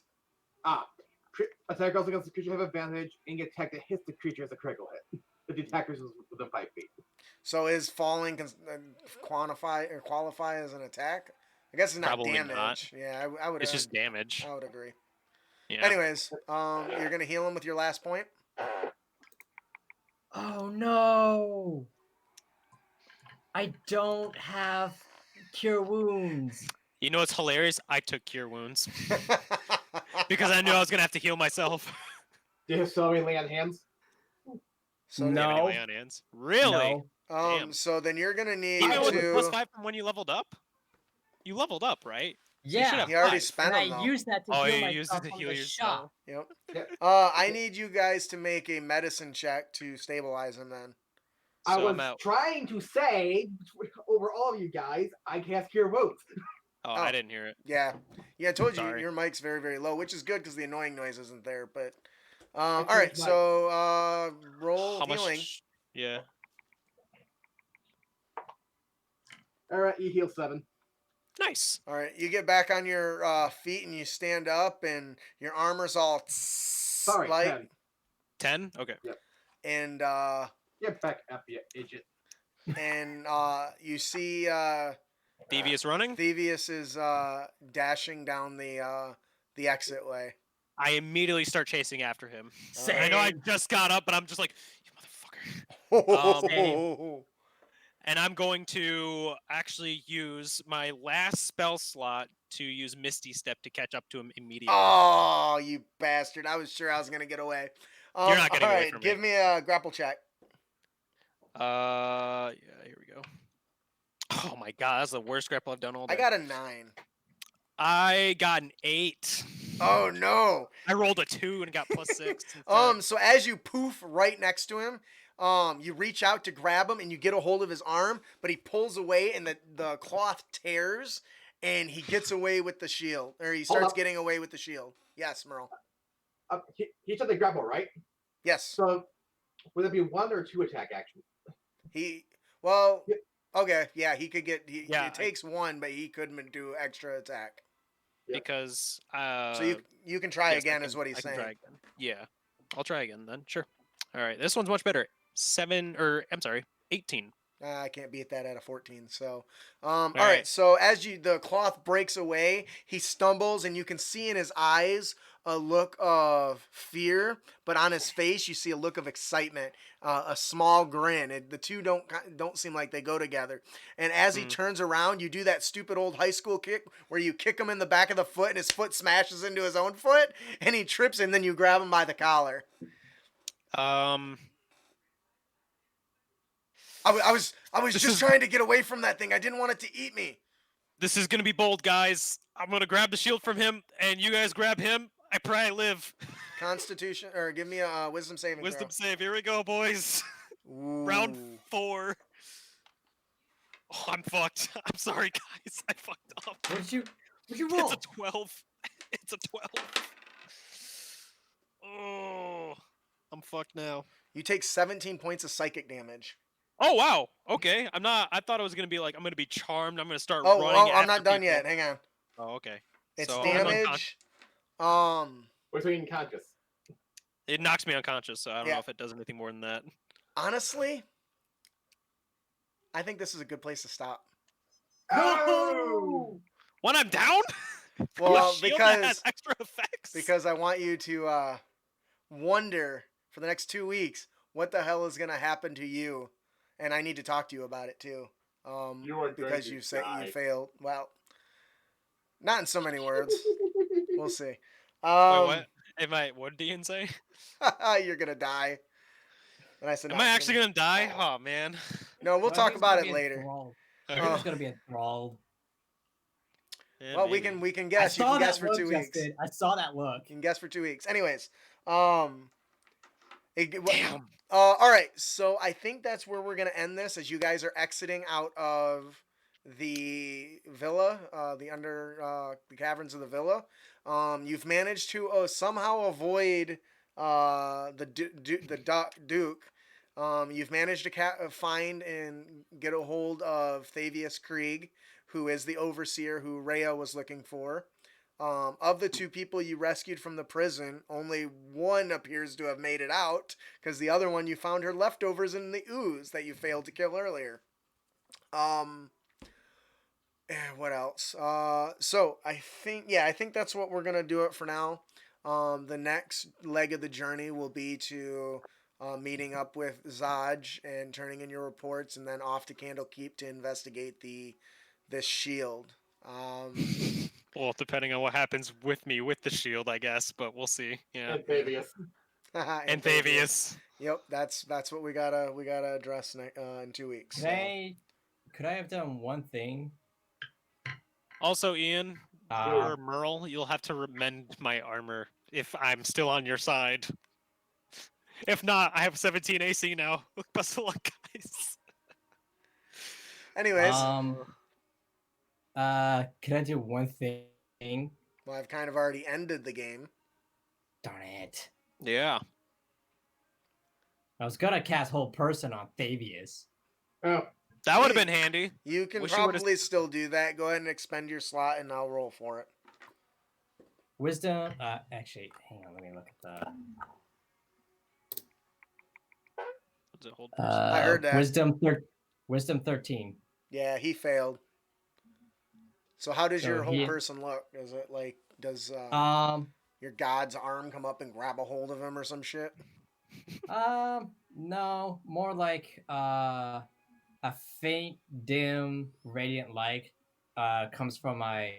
Attack also against the creature have advantage. Any attack that hits the creature is a critical hit. If the attacker is within 5 feet. So is falling qualify as an attack? I guess it's not Probably damage. not. Yeah, I would. It's just damage. I would agree. Yeah. Anyways, you're gonna heal him with your last point. Oh no! I don't have cure wounds. You know what's hilarious? I took cure wounds because I knew I was gonna have to heal myself. Do you still have any lay on hands? So Do you have any No. lay on hands? Really? No. Damn. So then you're gonna need Even with the to. +5 from when you leveled up? You leveled up, right? you should Yeah. have He already 5. spent And them I though. used that to Oh, heal you myself used it to from heal the yourself. Yep. Yep. I need you guys to make a medicine check to stabilize him. Then. I So was I'm out. trying to say over all of you guys, I cast Cure Wounds. Oh, Oh. I didn't hear it. Yeah. I told you Sorry. your mic's very very low, which is good because the annoying noise isn't there. But all It's right, his mic. so roll How healing. much? Yeah. All right, you heal 7. Nice. All right, you get back on your feet and you stand up, and your armor's all Sorry, light, 10? Okay. and Get back up, you idiot. you see Devious running? Thievius is dashing down the exit way. I immediately start chasing after him. Same. I know I just got up, but I'm just like, you motherfucker. And I'm going to actually use my last spell slot to use Misty Step to catch up to him immediately. Oh, you bastard! I was sure I was gonna get away. You're not getting all away right, from give me. me a grapple check. Yeah, here we go. Oh my god, that's the worst grapple I've done all day. I got a 9. I got an 8. Oh no! I rolled a 2 and got +6. instead. So as you poof right next to him, you reach out to grab him and you get a hold of his arm, but he pulls away and the cloth tears and he gets away with the shield, or he starts up. getting away with the shield. Yes, Merle. He said the grapple, right? Yes. So, would it be 1 or 2 attack action? Well, Yeah. okay, yeah, he could get. Yeah, it takes 1, but he couldn't do extra attack. Because So you can try yes, again, I is what he's can saying. try again. Yeah, I'll try again then. Sure. All right, this one's much better. 7 or I'm sorry, 18. I can't beat that at a 14. So, all right. right. So as the cloth breaks away, he stumbles, and you can see in his eyes a look of fear, but on his face you see a look of excitement, a small grin. The two don't seem like they go together. And as he turns around, you do that stupid old high school kick where you kick him in the back of the foot, and his foot smashes into his own foot, and he trips, and then you grab him by the collar. I was just trying to get away from that thing. I didn't want it to eat me. This is gonna be bold, guys. I'm gonna grab the shield from him, and you guys grab him. I pray I live. Constitution, or give me a wisdom saving Wisdom save. Here we go, boys. throw. Round Ooh. 4. Oh, I'm fucked. I'm sorry, guys. I fucked up. What'd you roll? It's a 12. It's a 12. Oh, I'm fucked now. You take 17 points of psychic damage. Oh wow. Okay. I'm not. I thought it was gonna be like I'm gonna be charmed. I'm gonna start Oh, running. well, I'm after not done people. yet. Hang on. Oh, okay. It's So I'm damage. What's being unconscious? It knocks me unconscious, so I don't Yeah. know if it does anything more than that. Honestly, I think this is a good place to stop. Oh! When I'm down. From a Well, shield that has because extra effects. I want you to wonder for the next 2 weeks what the hell is gonna happen to you, and I need to talk to you about it too. You are going Because to you say die. you failed. Well, not in so many words. We'll see. Wait, what? What did Ian say? You're gonna die. And I said, Am "Not I so actually many-" gonna die? Oh man. No, we'll I talk think he's about gonna it be later. enthralled. Okay. I think Oh. he's gonna be enthralled. Yeah, Well, maybe. we can guess. You I saw can guess that for look, 2 weeks. Justin. I saw that look. You can guess for 2 weeks. Anyways, Damn. all right. So I think that's where we're gonna end this, as you guys are exiting out of the villa, the caverns of the villa. You've managed to somehow avoid the Duke. You've managed to find and get a hold of Thavius Krieg, who is the overseer who Rhea was looking for. Of the two people you rescued from the prison, only one appears to have made it out, because the other one you found her leftovers in the ooze that you failed to kill earlier. Um, what else? So I think that's what we're gonna do it for now. The next leg of the journey will be to meeting up with Zaj and turning in your reports, and then off to Candlekeep to investigate this shield. Well, depending on what happens with me with the shield, I guess, but we'll see. Yeah. And Fabius. And Thavius. Yep, that's what we gotta address in 2 weeks. Could So. I have done one thing? Also, Ian, Uh, or Merle, you'll have to mend my armor if I'm still on your side. If not, I have 17 AC now. Best of luck, guys. Anyways, Could I do one thing? well, I've kind of already ended the game. Darn it. Yeah. I was gonna cast Whole Person on Thavius. Oh, That would have been handy. You can Wish you would've- probably still do that. Go ahead and expend your slot, and I'll roll for it. Wisdom. Actually, hang on. Let me look at the. What's it, hold I heard that. Wisdom 13. Yeah, he failed. So how does So your whole he- person look? Is it like does your god's arm come up and grab a hold of him or some shit? No, more like a faint, dim, radiant light comes from my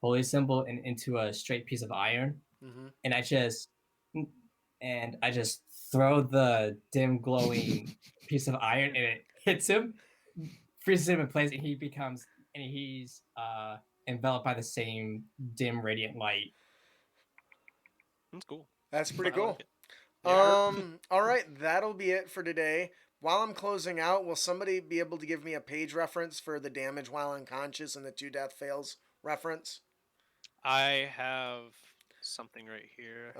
holy symbol and into a straight piece of iron, Mm-hmm. and I just throw the dim, glowing piece of iron, and it hits him, freezes him in place, and he's enveloped by the same dim, radiant light. That's cool. That's pretty I cool. like it. All right, that'll be it for today. While I'm closing out, will somebody be able to give me a page reference for the damage while unconscious and the 2 death fails reference? I have something right here.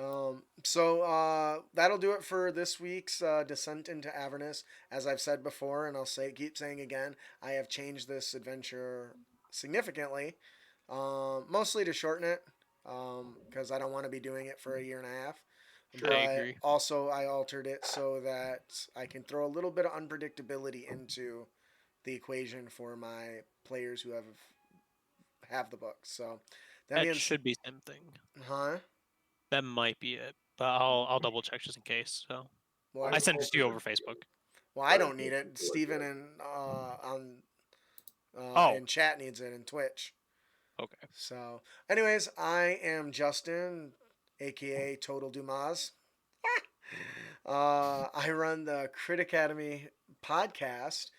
So that'll do it for this week's Descent into Avernus. As I've said before, and keep saying again, I have changed this adventure significantly, mostly to shorten it, because I don't want to be doing it for a year and a half. Sure. I agree. Also, I altered it so that I can throw a little bit of unpredictability into the equation for my players who have the book. So That should be something. Huh? That might be it, but I'll double check just in case. So Well, I sent it to you over Facebook. Well, I don't need it. Steven in chat needs it in Twitch. Okay. So, anyways, I am Justin, aka Total Dumas. I run the Crit Academy podcast,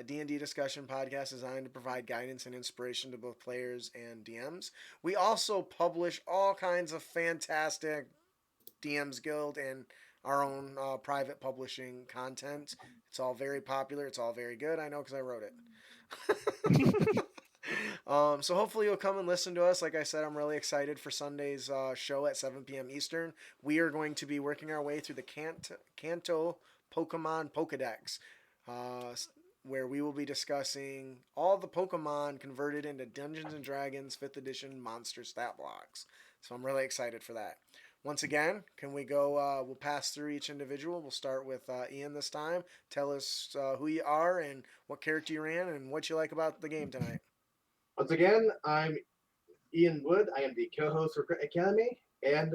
D&D discussion podcast designed to provide guidance and inspiration to both players and DMs. We also publish all kinds of fantastic DMs Guild and our own private publishing content. It's all very popular. It's all very good. I know because I wrote it. So hopefully you'll come and listen to us. Like I said, I'm really excited for Sunday's show at 7 p.m. Eastern. We are going to be working our way through the Kanto Pokemon Pokedex, where we will be discussing all the Pokemon converted into Dungeons & Dragons 5th edition monster stat blocks. So I'm really excited for that. Once again, can we go, we'll pass through each individual. We'll start with Ian this time. Tell us who you are and what character you ran and what you like about the game tonight. Once again, I'm Ian Wood. I am the co-host for Crit Academy, and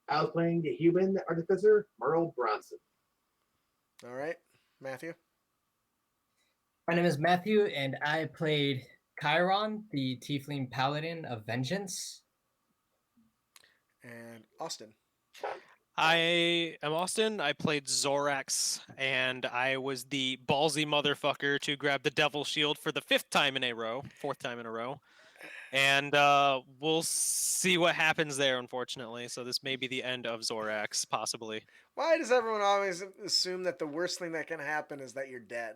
I was playing the human artificer, Merle Bronson. All right, Matthew. My name is Matthew, and I played Chiron, the Tiefling Paladin of Vengeance. And Austin. I am Austin. I played Zorax, and I was the ballsy motherfucker to grab the Devil Shield for the 4th time in a row. And we'll see what happens there, unfortunately. So this may be the end of Zorax, possibly. Why does everyone always assume that the worst thing that can happen is that you're dead?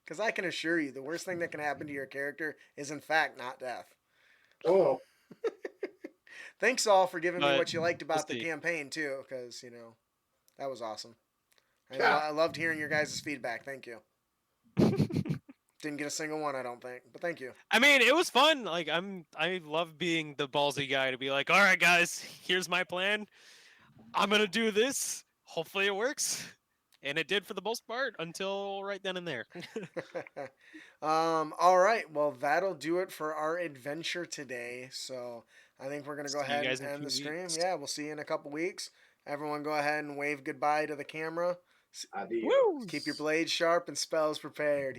Because I can assure you, the worst thing that can happen to your character is, in fact, not death. Oh. Thanks all for giving me what you liked about we'll the campaign, too, because, that was awesome. Yeah. I loved hearing your guys' feedback. Thank you. Didn't get a single one, I don't think. But thank you. I mean, it was fun. Like I love being the ballsy guy to be like, all right, guys, here's my plan. I'm gonna do this. Hopefully it works. And it did for the most part until right then and there. All right. Well, that'll do it for our adventure today. So I think we're gonna go See you ahead guys and in end 2 the stream. weeks. Yeah, we'll see you in a couple weeks. Everyone, go ahead and wave goodbye to the camera. Adios. Woo! Keep your blades sharp and spells prepared.